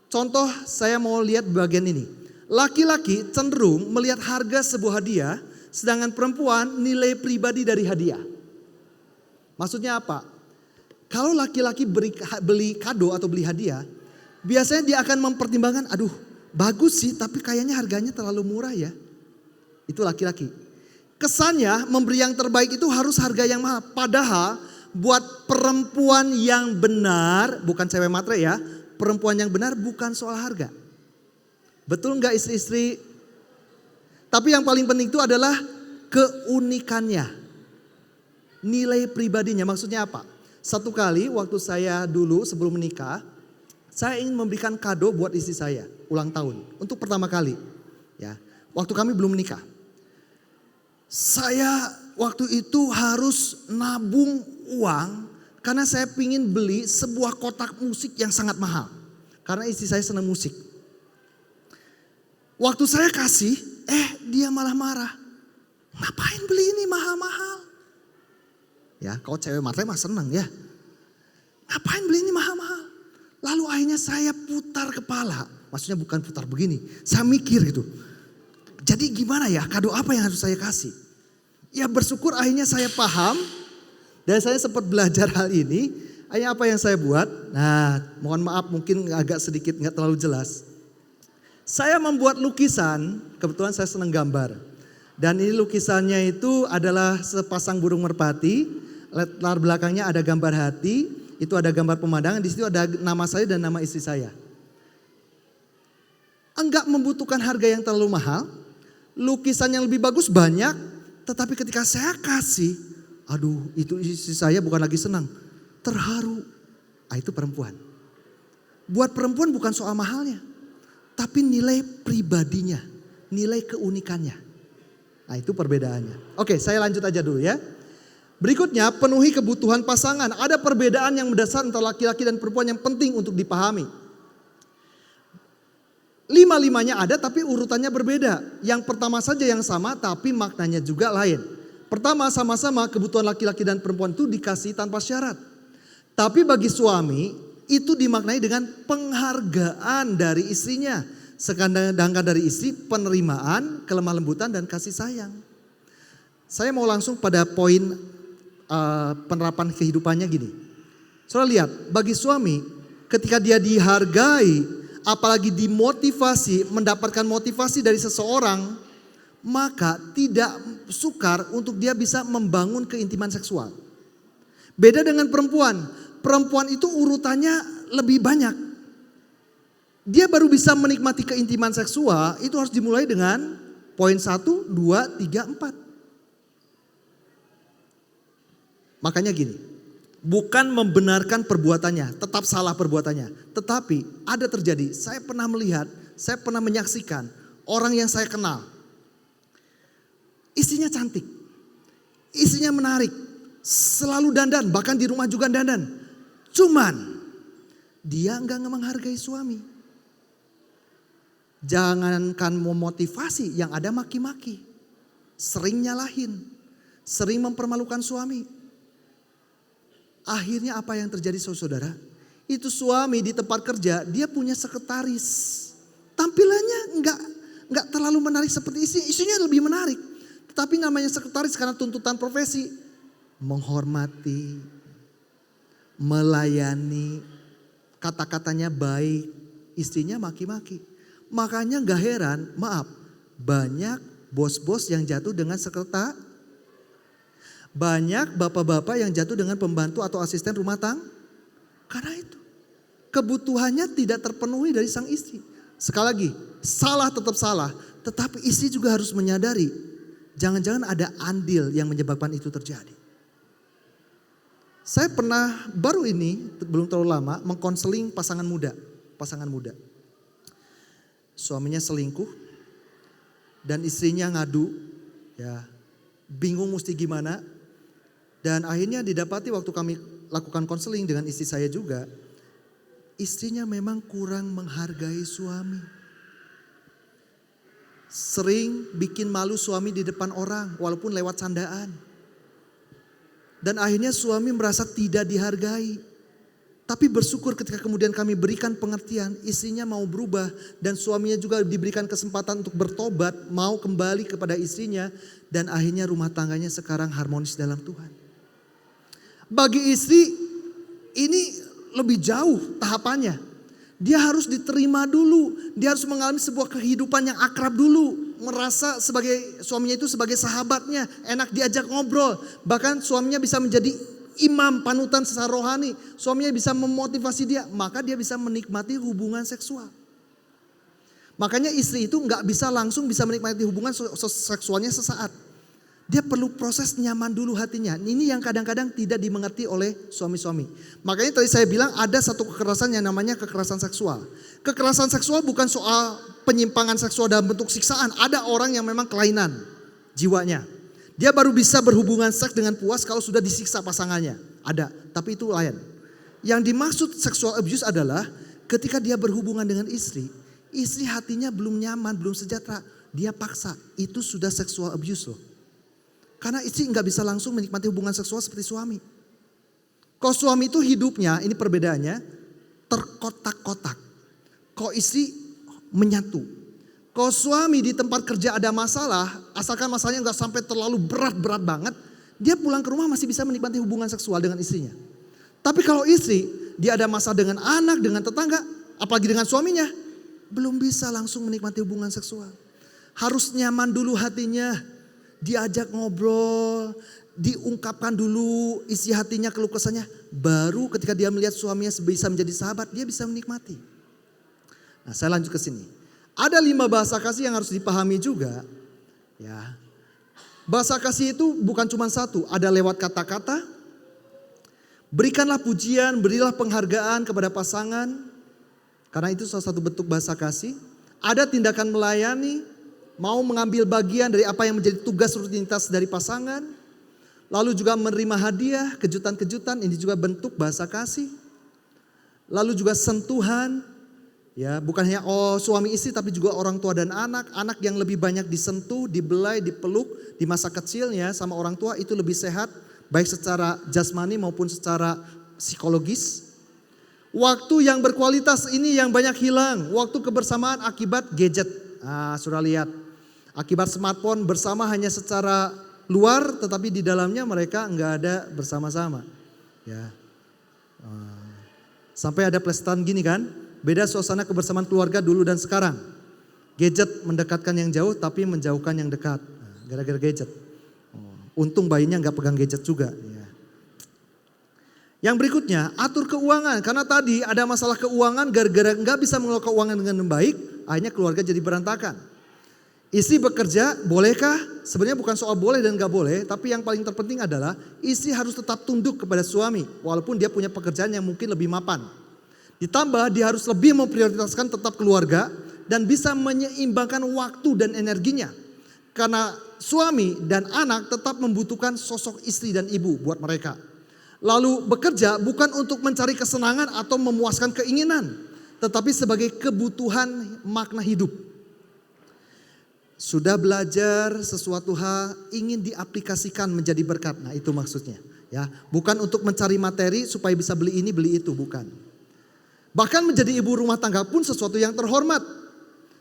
Contoh saya mau lihat bagian ini. Laki-laki cenderung melihat harga sebuah hadiah, sedangkan perempuan nilai pribadi dari hadiah. Maksudnya apa? Kalau laki-laki beli kado atau beli hadiah, biasanya dia akan mempertimbangkan, "Aduh, bagus sih tapi kayaknya harganya terlalu murah ya." Itu laki-laki. Kesannya memberi yang terbaik itu harus harga yang mahal. Padahal buat perempuan yang benar, bukan cewek matre ya, perempuan yang benar bukan soal harga. Betul nggak istri-istri? Tapi yang paling penting itu adalah keunikannya. Nilai pribadinya, maksudnya apa? Satu kali waktu saya dulu sebelum menikah, saya ingin memberikan kado buat istri saya, ulang tahun. Untuk pertama kali. Ya, waktu kami belum menikah. Saya waktu itu harus nabung uang karena saya ingin beli sebuah kotak musik yang sangat mahal. Karena istri saya senang musik. Waktu saya kasih, dia malah marah. "Ngapain beli ini mahal-mahal?" Ya, kalau cewek matre mah senang ya. "Ngapain beli ini mahal-mahal?" Lalu akhirnya saya putar kepala. Maksudnya bukan putar begini. Saya mikir gitu. Jadi gimana ya, kado apa yang harus saya kasih? Ya bersyukur akhirnya saya paham. Dan saya sempat belajar hal ini. Akhirnya apa yang saya buat? Nah, mohon maaf mungkin agak sedikit gak terlalu jelas. Saya membuat lukisan, kebetulan saya senang gambar. Dan ini lukisannya itu adalah sepasang burung merpati. Latar belakangnya ada gambar hati. Itu ada gambar pemandangan, di situ ada nama saya dan nama istri saya. Enggak membutuhkan harga yang terlalu mahal, lukisan yang lebih bagus banyak, tetapi ketika saya kasih, aduh itu istri saya bukan lagi senang, terharu. Ah, itu perempuan. Buat perempuan bukan soal mahalnya, tapi nilai pribadinya, nilai keunikannya. Nah, itu perbedaannya. Oke, saya lanjut aja dulu ya. Berikutnya, penuhi kebutuhan pasangan. Ada perbedaan yang mendasar antara laki-laki dan perempuan yang penting untuk dipahami. 5-5-nya ada tapi urutannya berbeda. Yang pertama saja yang sama tapi maknanya juga lain. Pertama, sama-sama kebutuhan laki-laki dan perempuan itu dikasih tanpa syarat. Tapi bagi suami itu dimaknai dengan penghargaan dari istrinya. Sedangkan dari istri penerimaan, kelemah lembutan dan kasih sayang. Saya mau langsung pada poin penerapan kehidupannya gini. Saudara lihat, bagi suami ketika dia dihargai, apalagi dimotivasi, mendapatkan motivasi dari seseorang, maka tidak sukar untuk dia bisa membangun keintiman seksual. Beda dengan perempuan. Perempuan itu urutannya lebih banyak. Dia baru bisa menikmati keintiman seksual itu harus dimulai dengan poin 1, 2, 3, 4. Makanya gini, bukan membenarkan perbuatannya, tetap salah perbuatannya. Tetapi ada terjadi, saya pernah melihat, saya pernah menyaksikan orang yang saya kenal. Istrinya cantik, istrinya menarik, selalu dandan, bahkan di rumah juga dandan. Cuman dia enggak menghargai suami. Jangankan memotivasi, yang ada maki-maki. Sering nyalahin, sering mempermalukan suami. Akhirnya apa yang terjadi saudara? Itu suami di tempat kerja dia punya sekretaris. Tampilannya enggak terlalu menarik seperti istri. Istrinya lebih menarik. Tetapi namanya sekretaris karena tuntutan profesi. Menghormati, melayani, kata-katanya baik. Istrinya maki-maki. Makanya gak heran, maaf, banyak bos-bos yang jatuh dengan sekretaris. Banyak bapak-bapak yang jatuh dengan pembantu atau asisten rumah tangga. Karena itu kebutuhannya tidak terpenuhi dari sang istri. Sekali lagi, salah tetap salah. Tetapi istri juga harus menyadari, jangan-jangan ada andil yang menyebabkan itu terjadi. Saya pernah baru ini, belum terlalu lama, mengkonseling pasangan muda. Suaminya selingkuh dan istrinya ngadu, ya bingung mesti gimana. Dan akhirnya didapati waktu kami lakukan konseling dengan istri saya juga, istrinya memang kurang menghargai suami. Sering bikin malu suami di depan orang walaupun lewat candaan. Dan akhirnya suami merasa tidak dihargai. Tapi bersyukur ketika kemudian kami berikan pengertian, istrinya mau berubah dan suaminya juga diberikan kesempatan untuk bertobat, mau kembali kepada istrinya. Dan akhirnya rumah tangganya sekarang harmonis dalam Tuhan. Bagi istri ini lebih jauh tahapannya. Dia harus diterima dulu. Dia harus mengalami sebuah kehidupan yang akrab dulu. Merasa sebagai suaminya itu sebagai sahabatnya. Enak diajak ngobrol. Bahkan suaminya bisa menjadi imam panutan secara rohani. Suaminya bisa memotivasi dia. Maka dia bisa menikmati hubungan seksual. Makanya istri itu gak bisa langsung bisa menikmati hubungan seksualnya sesaat. Dia perlu proses nyaman dulu hatinya. Ini yang kadang-kadang tidak dimengerti oleh suami-suami. Makanya tadi saya bilang ada satu kekerasan yang namanya kekerasan seksual. Kekerasan seksual bukan soal penyimpangan seksual dalam bentuk siksaan. Ada orang yang memang kelainan jiwanya. Dia baru bisa berhubungan seks dengan puas kalau sudah disiksa pasangannya. Ada, tapi itu lain. Yang dimaksud sexual abuse adalah ketika dia berhubungan dengan istri hatinya belum nyaman, belum sejahtera. Dia paksa, itu sudah sexual abuse loh. Karena istri nggak bisa langsung menikmati hubungan seksual seperti suami. Kalau suami itu hidupnya, ini perbedaannya, terkotak-kotak. Kalau istri menyatu. Kalau suami di tempat kerja ada masalah, asalkan masalahnya nggak sampai terlalu berat banget, dia pulang ke rumah masih bisa menikmati hubungan seksual dengan istrinya. Tapi kalau istri, dia ada masalah dengan anak, dengan tetangga, apalagi dengan suaminya, belum bisa langsung menikmati hubungan seksual. Harus nyaman dulu hatinya. Diajak ngobrol, diungkapkan dulu isi hatinya, keluh kesahnya. Baru ketika dia melihat suaminya bisa menjadi sahabat, dia bisa menikmati. Nah, saya lanjut ke sini. Ada 5 bahasa kasih yang harus dipahami juga. Ya, bahasa kasih itu bukan cuma satu, ada lewat kata-kata. Berikanlah pujian, berilah penghargaan kepada pasangan. Karena itu salah satu bentuk bahasa kasih. Ada tindakan melayani. Mau mengambil bagian dari apa yang menjadi tugas rutinitas dari pasangan. Lalu juga menerima hadiah, kejutan-kejutan, ini juga bentuk bahasa kasih. Lalu juga sentuhan, Ya, bukan hanya suami istri tapi juga orang tua dan anak. Anak yang lebih banyak disentuh, dibelai, dipeluk di masa kecilnya sama orang tua itu lebih sehat. Baik secara jasmani maupun secara psikologis. Waktu yang berkualitas ini yang banyak hilang. Waktu kebersamaan akibat gadget. Sudah lihat. Akibat smartphone bersama hanya secara luar tetapi di dalamnya mereka enggak ada bersama-sama. Ya. Sampai ada plesetan gini kan. Beda suasana kebersamaan keluarga dulu dan sekarang. Gadget mendekatkan yang jauh tapi menjauhkan yang dekat. Gara-gara gadget. Untung bayinya nggak pegang gadget juga. Ya. Yang berikutnya atur keuangan. Karena tadi ada masalah keuangan gara-gara nggak bisa mengelola keuangan dengan baik. Akhirnya keluarga jadi berantakan. Istri bekerja bolehkah? Sebenarnya bukan soal boleh dan nggak boleh. Tapi yang paling terpenting adalah istri harus tetap tunduk kepada suami. Walaupun dia punya pekerjaan yang mungkin lebih mapan. Ditambah dia harus lebih memprioritaskan tetap keluarga dan bisa menyeimbangkan waktu dan energinya. Karena suami dan anak tetap membutuhkan sosok istri dan ibu buat mereka. Lalu bekerja bukan untuk mencari kesenangan atau memuaskan keinginan. Tetapi sebagai kebutuhan makna hidup. Sudah belajar sesuatu hal ingin diaplikasikan menjadi berkat. Nah itu maksudnya. Ya, bukan untuk mencari materi supaya bisa beli ini beli itu, bukan. Bahkan menjadi ibu rumah tangga pun sesuatu yang terhormat.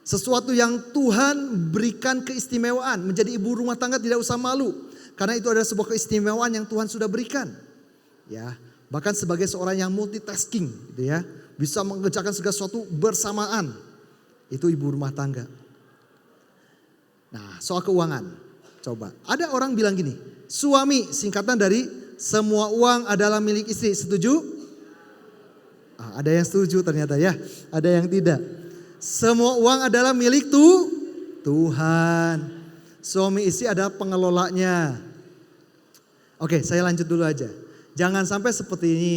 Sesuatu yang Tuhan berikan keistimewaan. Menjadi ibu rumah tangga tidak usah malu. Karena itu adalah sebuah keistimewaan yang Tuhan sudah berikan. Ya, bahkan sebagai seorang yang multitasking gitu ya. Bisa mengerjakan segala sesuatu bersamaan. Itu ibu rumah tangga. Nah, soal keuangan. Coba, ada orang bilang gini. Suami singkatan dari semua uang adalah milik istri. Setuju? Ada yang setuju ternyata ya, ada yang tidak. Semua uang adalah milik Tuhan. Suami istri adalah pengelolanya. Oke, saya lanjut dulu aja. Jangan sampai seperti ini,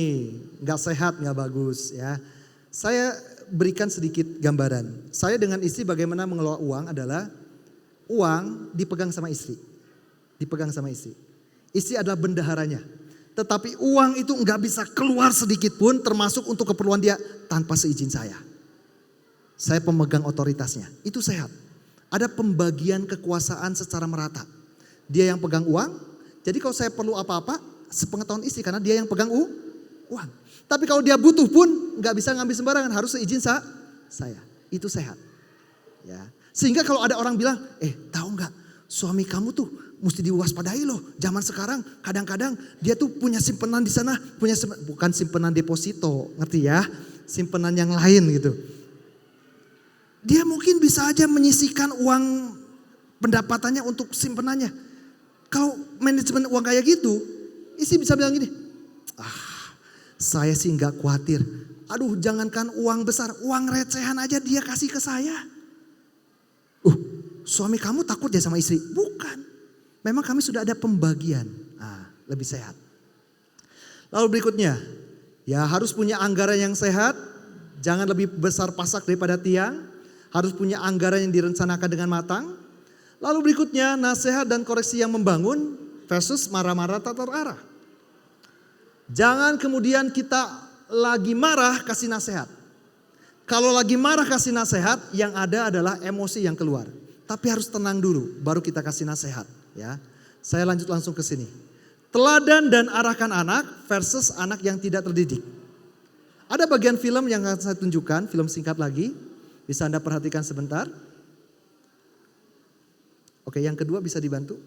gak sehat, gak bagus ya. Saya berikan sedikit gambaran. Saya dengan istri bagaimana mengelola uang adalah uang dipegang sama istri. Dipegang sama istri. Istri adalah bendaharanya. Tetapi uang itu nggak bisa keluar sedikit pun termasuk untuk keperluan dia tanpa seizin saya. Saya pemegang otoritasnya. Itu sehat. Ada pembagian kekuasaan secara merata. Dia yang pegang uang. Jadi kalau saya perlu apa-apa sepengetahuan istri karena dia yang pegang uang. Tapi kalau dia butuh pun nggak bisa ngambil sembarangan. Harus seizin saya. Itu sehat. Ya. Sehingga kalau ada orang bilang, tahu nggak suami kamu tuh mesti diwaspadai loh. Zaman sekarang kadang-kadang dia tuh punya simpenan di sana, bukan simpenan deposito, ngerti ya? Simpenan yang lain gitu. Dia mungkin bisa aja menyisihkan uang pendapatannya untuk simpenannya. Kalau manajemen uang kayak gitu, istri bisa bilang gini, saya sih nggak khawatir. Aduh, jangankan uang besar, uang recehan aja dia kasih ke saya. Suami kamu takut ya sama istri? Bukan. Memang kami sudah ada pembagian, lebih sehat. Lalu berikutnya, ya harus punya anggaran yang sehat, jangan lebih besar pasak daripada tiang, harus punya anggaran yang direncanakan dengan matang. Lalu berikutnya, nasihat dan koreksi yang membangun versus marah-marah tak terarah. Jangan kemudian kita lagi marah kasih nasihat. Kalau lagi marah kasih nasihat, yang ada adalah emosi yang keluar. Tapi harus tenang dulu, baru kita kasih nasihat. Ya, saya lanjut langsung ke sini. Teladan dan arahkan anak versus anak yang tidak terdidik. Ada bagian film yang akan saya tunjukkan, film singkat lagi. Bisa Anda perhatikan sebentar. Oke, yang kedua bisa dibantu.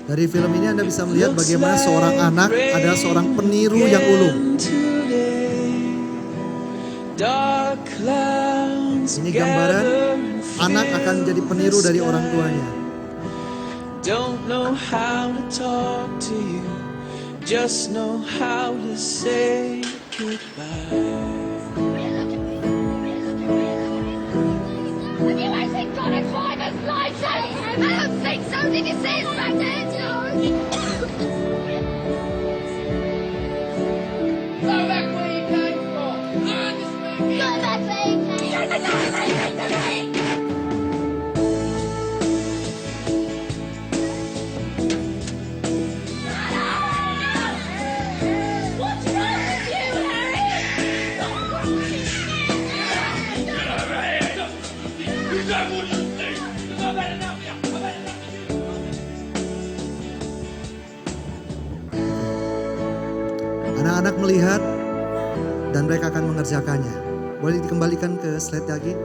Dari film ini Anda bisa melihat bagaimana seorang anak adalah seorang peniru yang ulung. Ini gambaran anak akan menjadi peniru dari orang tuanya. Don't know how to talk to you, just know how to say goodbye. Would you actually got it for this life, I don't think so. Did you see it back there, George? Go back where you came from. Learn to speak. Go back where you came from. melihat dan mereka akan mengerjakannya. Boleh dikembalikan ke slide lagi.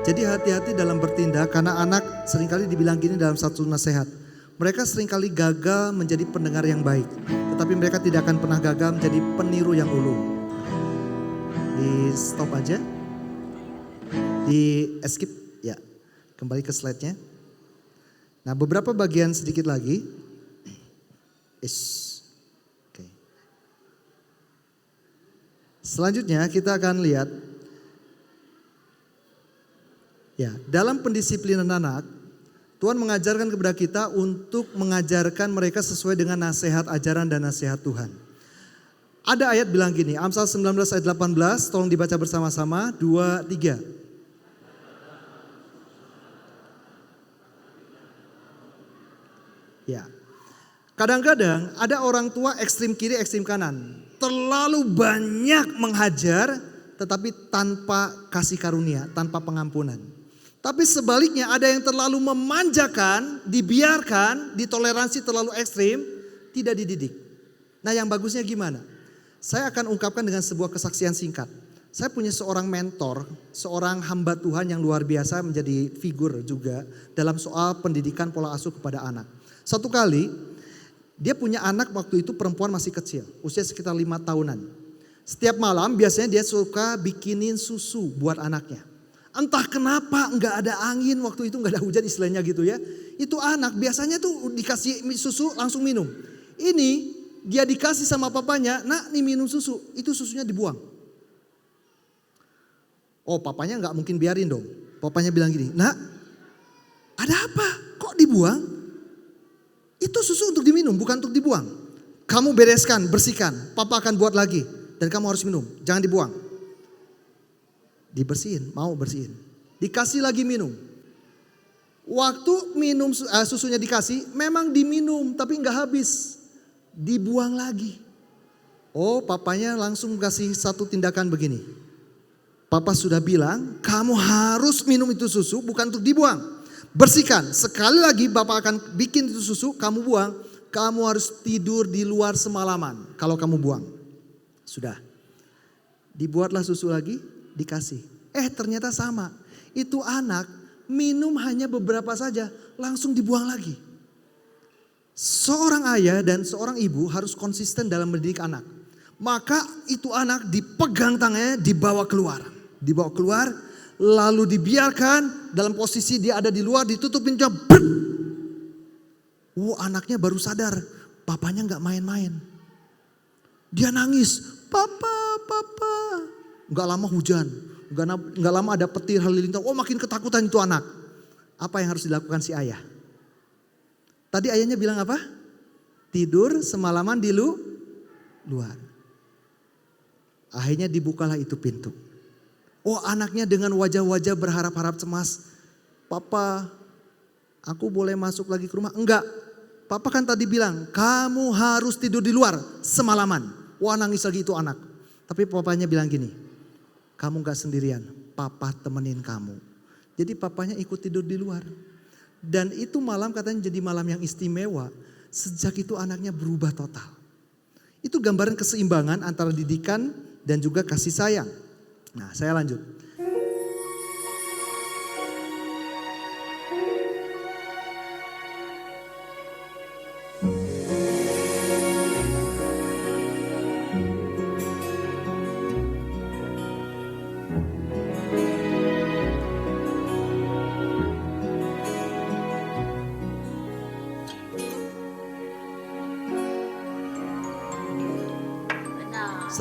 Jadi hati-hati dalam bertindak karena anak seringkali dibilang gini dalam satu nasihat. Mereka seringkali gagal menjadi pendengar yang baik. Tetapi mereka tidak akan pernah gagal menjadi peniru yang ulung. Di stop aja. Di skip ya. Kembali ke slide-nya. Nah, beberapa bagian sedikit lagi. Oke. Selanjutnya kita akan lihat ya, dalam pendisiplinan anak, Tuhan mengajarkan kepada kita untuk mengajarkan mereka sesuai dengan nasihat ajaran dan nasihat Tuhan. Ada ayat bilang gini, Amsal 19 ayat 18, tolong dibaca bersama-sama, 2, 3. Ya. Kadang-kadang ada orang tua ekstrim kiri, ekstrim kanan. Terlalu banyak menghajar tetapi tanpa kasih karunia, tanpa pengampunan. Tapi sebaliknya ada yang terlalu memanjakan, dibiarkan, ditoleransi terlalu ekstrim, tidak dididik. Nah, yang bagusnya gimana? Saya akan ungkapkan dengan sebuah kesaksian singkat. Saya punya seorang mentor, seorang hamba Tuhan yang luar biasa menjadi figur juga dalam soal pendidikan pola asuh kepada anak. Satu kali dia punya anak waktu itu perempuan masih kecil, usia sekitar 5 tahunan. Setiap malam biasanya dia suka bikinin susu buat anaknya. Entah kenapa nggak ada angin waktu itu, nggak ada hujan istilahnya gitu ya. Itu anak biasanya tuh dikasih susu langsung minum. Ini dia dikasih sama papanya, nak nih minum susu, itu susunya dibuang. Oh, papanya nggak mungkin biarin dong. Papanya bilang gini, nak ada apa? Kok dibuang? Itu susu untuk diminum, bukan untuk dibuang. Kamu bereskan, bersihkan, papa akan buat lagi. Dan kamu harus minum, jangan dibuang. Dibersihin, mau bersihin. Dikasih lagi minum. Waktu minum susunya dikasih, memang diminum tapi nggak habis. Dibuang lagi. Oh, papanya langsung kasih satu tindakan begini. Papa sudah bilang, kamu harus minum itu susu bukan untuk dibuang. Bersihkan, sekali lagi bapak akan bikin itu susu, kamu buang. Kamu harus tidur di luar semalaman kalau kamu buang. Sudah. Dibuatlah susu lagi, dikasih. Ternyata sama. Itu anak minum hanya beberapa saja, langsung dibuang lagi. Seorang ayah dan seorang ibu harus konsisten dalam mendidik anak. Maka itu anak dipegang tangannya, dibawa keluar. Dibawa keluar, lalu dibiarkan dalam posisi dia ada di luar, ditutup pintunya. Anaknya baru sadar, papanya gak main-main. Dia nangis, papa. Gak lama hujan, gak lama ada petir halilintar. Makin ketakutan itu anak. Apa yang harus dilakukan si ayah? Tadi ayahnya bilang apa? Tidur semalaman di luar. Akhirnya dibukalah itu pintu. Anaknya dengan wajah-wajah berharap-harap cemas. Papa, aku boleh masuk lagi ke rumah? Enggak. Papa kan tadi bilang, kamu harus tidur di luar semalaman. Nangis lagi itu anak. Tapi papanya bilang gini, kamu gak sendirian, papa temenin kamu. Jadi papanya ikut tidur di luar. Dan itu malam katanya jadi malam yang istimewa. Sejak itu anaknya berubah total. Itu gambaran keseimbangan antara didikan dan juga kasih sayang. Nah, saya lanjut.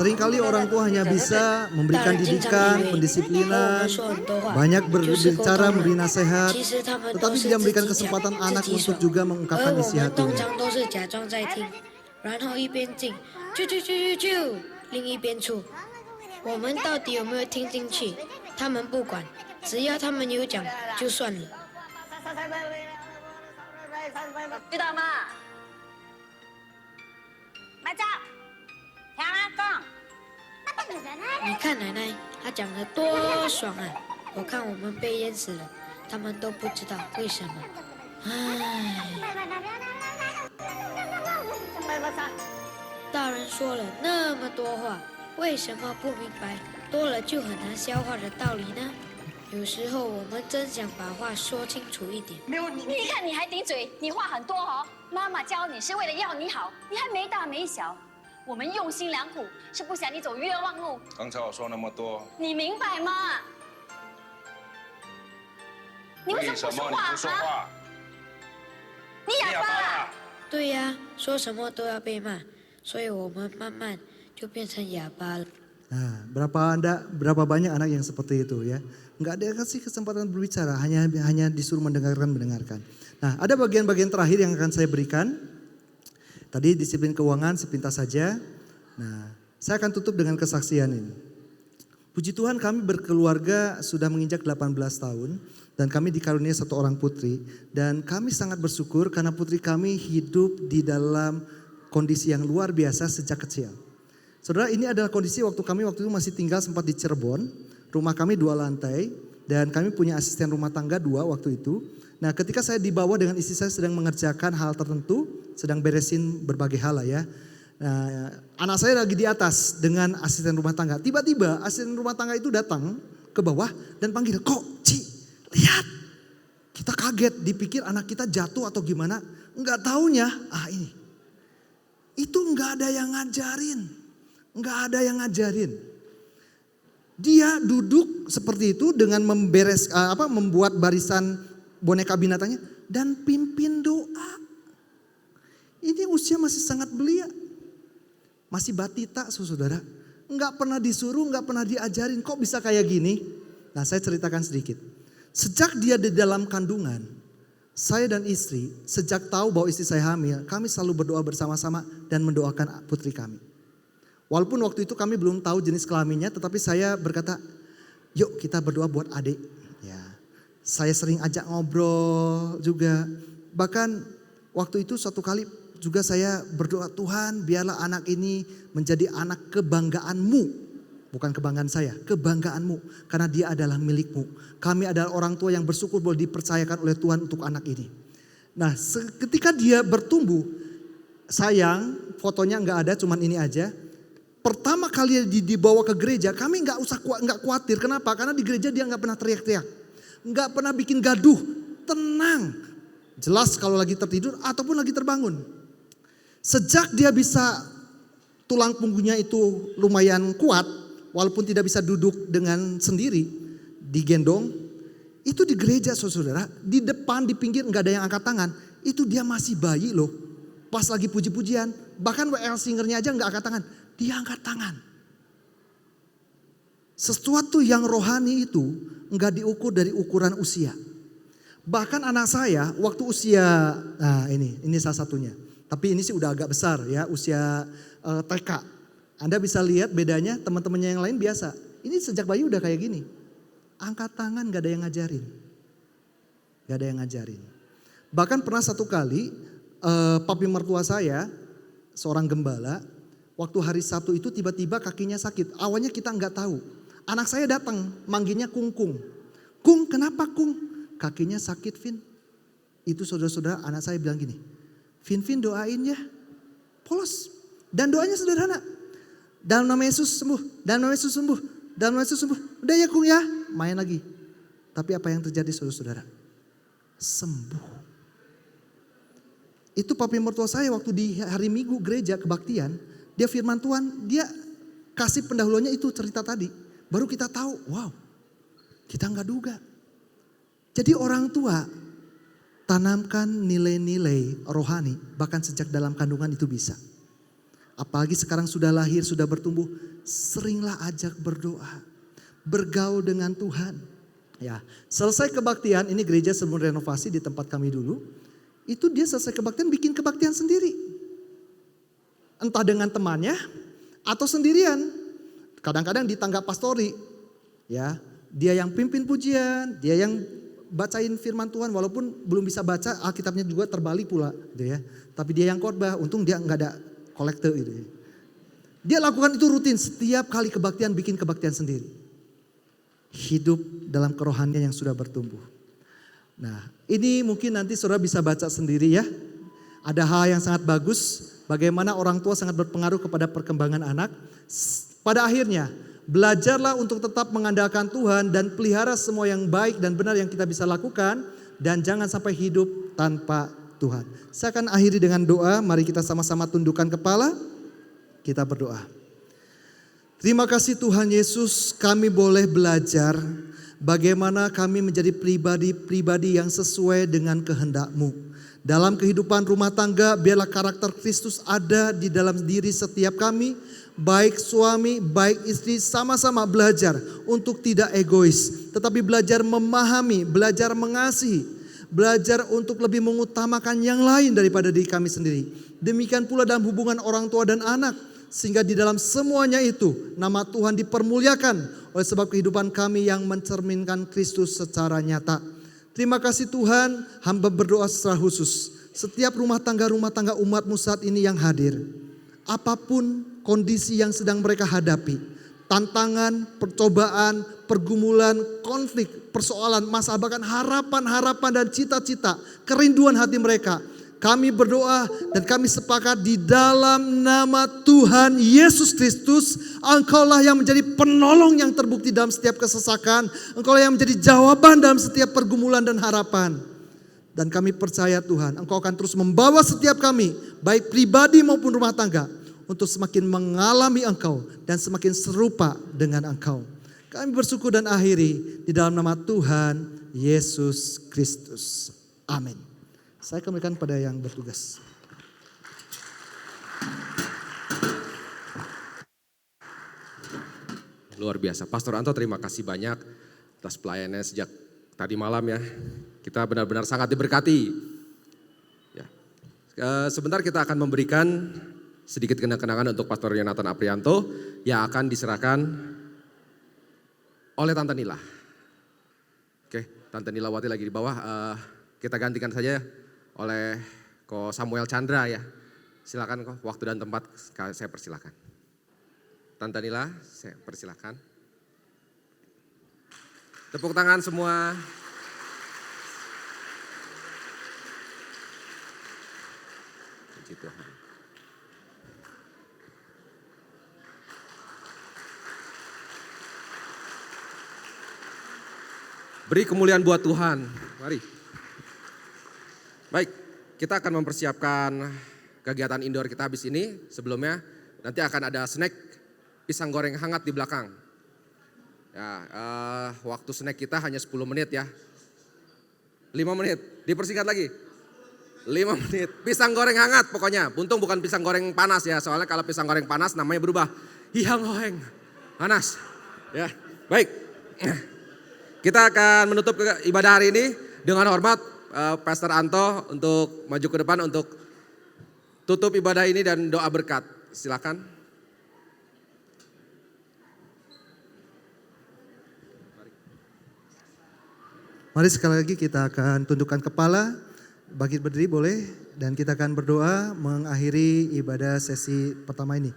Seringkali orang tua hanya bisa memberikan didikan, pendisiplinan, banyak berbicara, memberi nasihat, tetapi tidak memberikan kesempatan anak untuk juga mengungkapkan isi hatinya. 然后一边进，啾啾啾啾啾，另一边出。我们到底有没有听进去？他们不管，只要他们有讲就算了。知道吗？买账，听他讲。你看奶奶，她讲得多爽啊！我看我们被淹死了，他们都不知道为什么。唉。大人说了那么多话，为什么不明白多了就很难消化的道理呢？有时候我们真想把话说清楚一点。没有你看你还顶嘴，你话很多哦。妈妈教你是为了要你好，你还没大没小。我们用心良苦，是不想你走冤枉路。刚才我说那么多，你明白吗？你为什么不说话啊？你哑巴啊？对呀，说什么都要被骂，所以我们慢慢就变成哑巴了。Nah, berapa banyak anak yang seperti itu ya? Nggak ada kasih kesempatan berbicara, hanya disuruh mendengarkan. Nah, ada bagian-bagian terakhir yang akan saya berikan. Tadi disiplin keuangan sepintas saja. Nah, saya akan tutup dengan kesaksian ini. Puji Tuhan kami berkeluarga sudah menginjak 18 tahun dan kami dikaruniai satu orang putri dan kami sangat bersyukur karena putri kami hidup di dalam kondisi yang luar biasa sejak kecil. Saudara, ini adalah kondisi waktu itu masih tinggal sempat di Cirebon. Rumah kami 2 lantai dan kami punya asisten rumah tangga 2 waktu itu. Nah, ketika saya dibawa dengan istri saya sedang mengerjakan hal tertentu, sedang beresin berbagai hal lah ya. Nah, anak saya lagi di atas dengan asisten rumah tangga. Tiba-tiba asisten rumah tangga itu datang ke bawah dan panggil, "Kok, Ci, lihat." Kita kaget, dipikir anak kita jatuh atau gimana. Enggak taunya, ini. Itu enggak ada yang ngajarin. Enggak ada yang ngajarin. Dia duduk seperti itu dengan membuat barisan boneka binatangnya dan pimpin doa. Ini usia masih sangat belia. Masih batita saudara. Enggak pernah disuruh, enggak pernah diajarin. Kok bisa kayak gini? Nah, saya ceritakan sedikit. Sejak dia di dalam kandungan, saya dan istri sejak tahu bahwa istri saya hamil, kami selalu berdoa bersama-sama dan mendoakan putri kami. Walaupun waktu itu kami belum tahu jenis kelaminnya, tetapi saya berkata, yuk kita berdoa buat adik. Ya, saya sering ajak ngobrol juga. Bahkan waktu itu suatu kali juga saya berdoa, Tuhan biarlah anak ini menjadi anak kebanggaanmu. Bukan kebanggaan saya, kebanggaanmu. Karena dia adalah milikmu. Kami adalah orang tua yang bersyukur boleh dipercayakan oleh Tuhan untuk anak ini. Nah, ketika dia bertumbuh, sayang fotonya nggak ada, cuman ini aja. Pertama kali dibawa ke gereja, kami nggak khawatir. Kenapa? Karena di gereja dia nggak pernah teriak-teriak, nggak pernah bikin gaduh, tenang. Jelas kalau lagi tertidur ataupun lagi terbangun. Sejak dia bisa tulang punggungnya itu lumayan kuat, walaupun tidak bisa duduk dengan sendiri, digendong. Itu di gereja saudara, di depan, di pinggir nggak ada yang angkat tangan. Itu dia masih bayi loh. Pas lagi puji-pujian, bahkan WL singernya aja nggak angkat tangan. Dia angkat tangan. Sesuatu yang rohani itu enggak diukur dari ukuran usia. Bahkan anak saya waktu usia, nah ini salah satunya. Tapi ini sih udah agak besar ya, usia TK. Anda bisa lihat bedanya, teman-temannya yang lain biasa. Ini sejak bayi udah kayak gini. Angkat tangan gak ada yang ngajarin. Gak ada yang ngajarin. Bahkan pernah satu kali papi mertua saya, seorang gembala, waktu hari Sabtu itu tiba-tiba kakinya sakit. Awalnya kita nggak tahu. Anak saya datang, manggilnya Kung. Kung, kenapa Kung? Kakinya sakit, Vin. Itu saudara-saudara anak saya bilang gini, Vin doain ya. Polos. Dan doanya sederhana. Dalam nama Yesus sembuh, dalam nama Yesus sembuh, dalam nama Yesus sembuh. Udah ya Kung ya, main lagi. Tapi apa yang terjadi saudara-saudara? Sembuh. Itu papi mertua saya waktu di hari Minggu gereja kebaktian. Dia firman Tuhan, dia kasih pendahuluannya itu cerita tadi. Baru kita tahu, wow, kita nggak duga. Jadi orang tua tanamkan nilai-nilai rohani, bahkan sejak dalam kandungan itu bisa. Apalagi sekarang sudah lahir, sudah bertumbuh, seringlah ajak berdoa, bergaul dengan Tuhan. Ya, selesai kebaktian, ini gereja sebelum renovasi di tempat kami dulu, itu dia selesai kebaktian, bikin kebaktian sendiri. Entah dengan temannya atau sendirian. Kadang-kadang di tangga pastori. Ya, dia yang pimpin pujian, dia yang bacain firman Tuhan walaupun belum bisa baca, Alkitabnya juga terbalik pula gitu ya. Tapi dia yang khotbah, untung dia nggak ada kolektor gitu ya. Dia lakukan itu rutin, setiap kali kebaktian bikin kebaktian sendiri. Hidup dalam kerohanian yang sudah bertumbuh. Nah, ini mungkin nanti saudara bisa baca sendiri ya. Ada hal yang sangat bagus, bagaimana orang tua sangat berpengaruh kepada perkembangan anak. Pada akhirnya, belajarlah untuk tetap mengandalkan Tuhan dan pelihara semua yang baik dan benar yang kita bisa lakukan. Dan jangan sampai hidup tanpa Tuhan. Saya akan akhiri dengan doa, mari kita sama-sama tundukkan kepala, kita berdoa. Terima kasih Tuhan Yesus, kami boleh belajar bagaimana kami menjadi pribadi-pribadi yang sesuai dengan kehendak-Mu. Dalam kehidupan rumah tangga, biarlah karakter Kristus ada di dalam diri setiap kami. Baik suami, baik istri, sama-sama belajar untuk tidak egois. Tetapi belajar memahami, belajar mengasihi. Belajar untuk lebih mengutamakan yang lain daripada diri kami sendiri. Demikian pula dalam hubungan orang tua dan anak. Sehingga di dalam semuanya itu nama Tuhan dipermuliakan oleh sebab kehidupan kami yang mencerminkan Kristus secara nyata. Terima kasih Tuhan, hamba berdoa secara khusus. Setiap rumah tangga umat-Mu saat ini yang hadir. Apapun kondisi yang sedang mereka hadapi. Tantangan, percobaan, pergumulan, konflik, persoalan, masalah, bahkan harapan-harapan dan cita-cita, kerinduan hati mereka. Kami berdoa dan kami sepakat di dalam nama Tuhan Yesus Kristus. Engkaulah yang menjadi penolong yang terbukti dalam setiap kesesakan. Engkaulah yang menjadi jawaban dalam setiap pergumulan dan harapan. Dan kami percaya Tuhan, Engkau akan terus membawa setiap kami, baik pribadi maupun rumah tangga, untuk semakin mengalami Engkau dan semakin serupa dengan Engkau. Kami bersyukur dan akhiri di dalam nama Tuhan Yesus Kristus. Amin. Saya kembalikan pada yang bertugas. Luar biasa. Pastor Anto, terima kasih banyak atas pelayanannya sejak tadi malam ya. Kita benar-benar sangat diberkati. Ya. Sebentar kita akan memberikan sedikit kenang-kenangan untuk Pastor Yonatan Aprianto yang akan diserahkan oleh Tante Nila. Oke, Tante Nila Wati lagi di bawah. Kita gantikan saja oleh Ko Samuel Chandra ya. Silakan Ko, waktu dan tempat saya persilakan. Tante Nila, saya persilakan. Tepuk tangan semua. Puji Tuhan. Beri kemuliaan buat Tuhan. Mari. Baik, kita akan mempersiapkan kegiatan indoor kita habis ini. Sebelumnya nanti akan ada snack pisang goreng hangat di belakang. Ya, waktu snack kita hanya 10 menit ya. 5 menit, dipersingkat lagi. 5 menit, pisang goreng hangat pokoknya. Untung bukan pisang goreng panas ya, soalnya kalau pisang goreng panas namanya berubah. Hihang hoeng, panas. Ya, baik. Kita akan menutup ibadah hari ini dengan hormat Pastor Anto untuk maju ke depan untuk tutup ibadah ini dan doa berkat. Silakan. Mari sekali lagi kita akan tundukkan kepala, bangkit berdiri boleh, dan kita akan berdoa mengakhiri ibadah sesi pertama ini.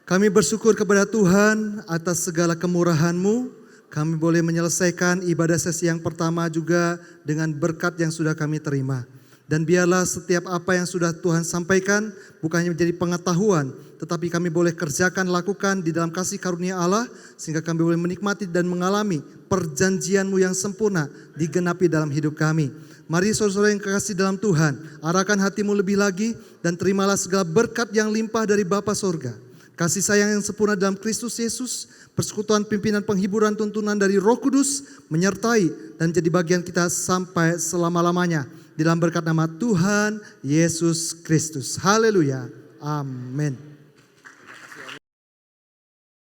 Kami bersyukur kepada Tuhan atas segala kemurahan-Mu. Kami boleh menyelesaikan ibadah sesi yang pertama juga dengan berkat yang sudah kami terima. Dan biarlah setiap apa yang sudah Tuhan sampaikan bukannya menjadi pengetahuan, tetapi kami boleh kerjakan, lakukan di dalam kasih karunia Allah, sehingga kami boleh menikmati dan mengalami perjanjian-Mu yang sempurna digenapi dalam hidup kami. Mari saudara-saudara yang kekasih dalam Tuhan, arahkan hatimu lebih lagi dan terimalah segala berkat yang limpah dari Bapa Sorga. Kasih sayang yang sempurna dalam Kristus Yesus, persekutuan pimpinan penghiburan tuntunan dari Roh Kudus menyertai dan jadi bagian kita sampai selama-lamanya. Di dalam berkat nama Tuhan Yesus Kristus. Haleluya. Amin.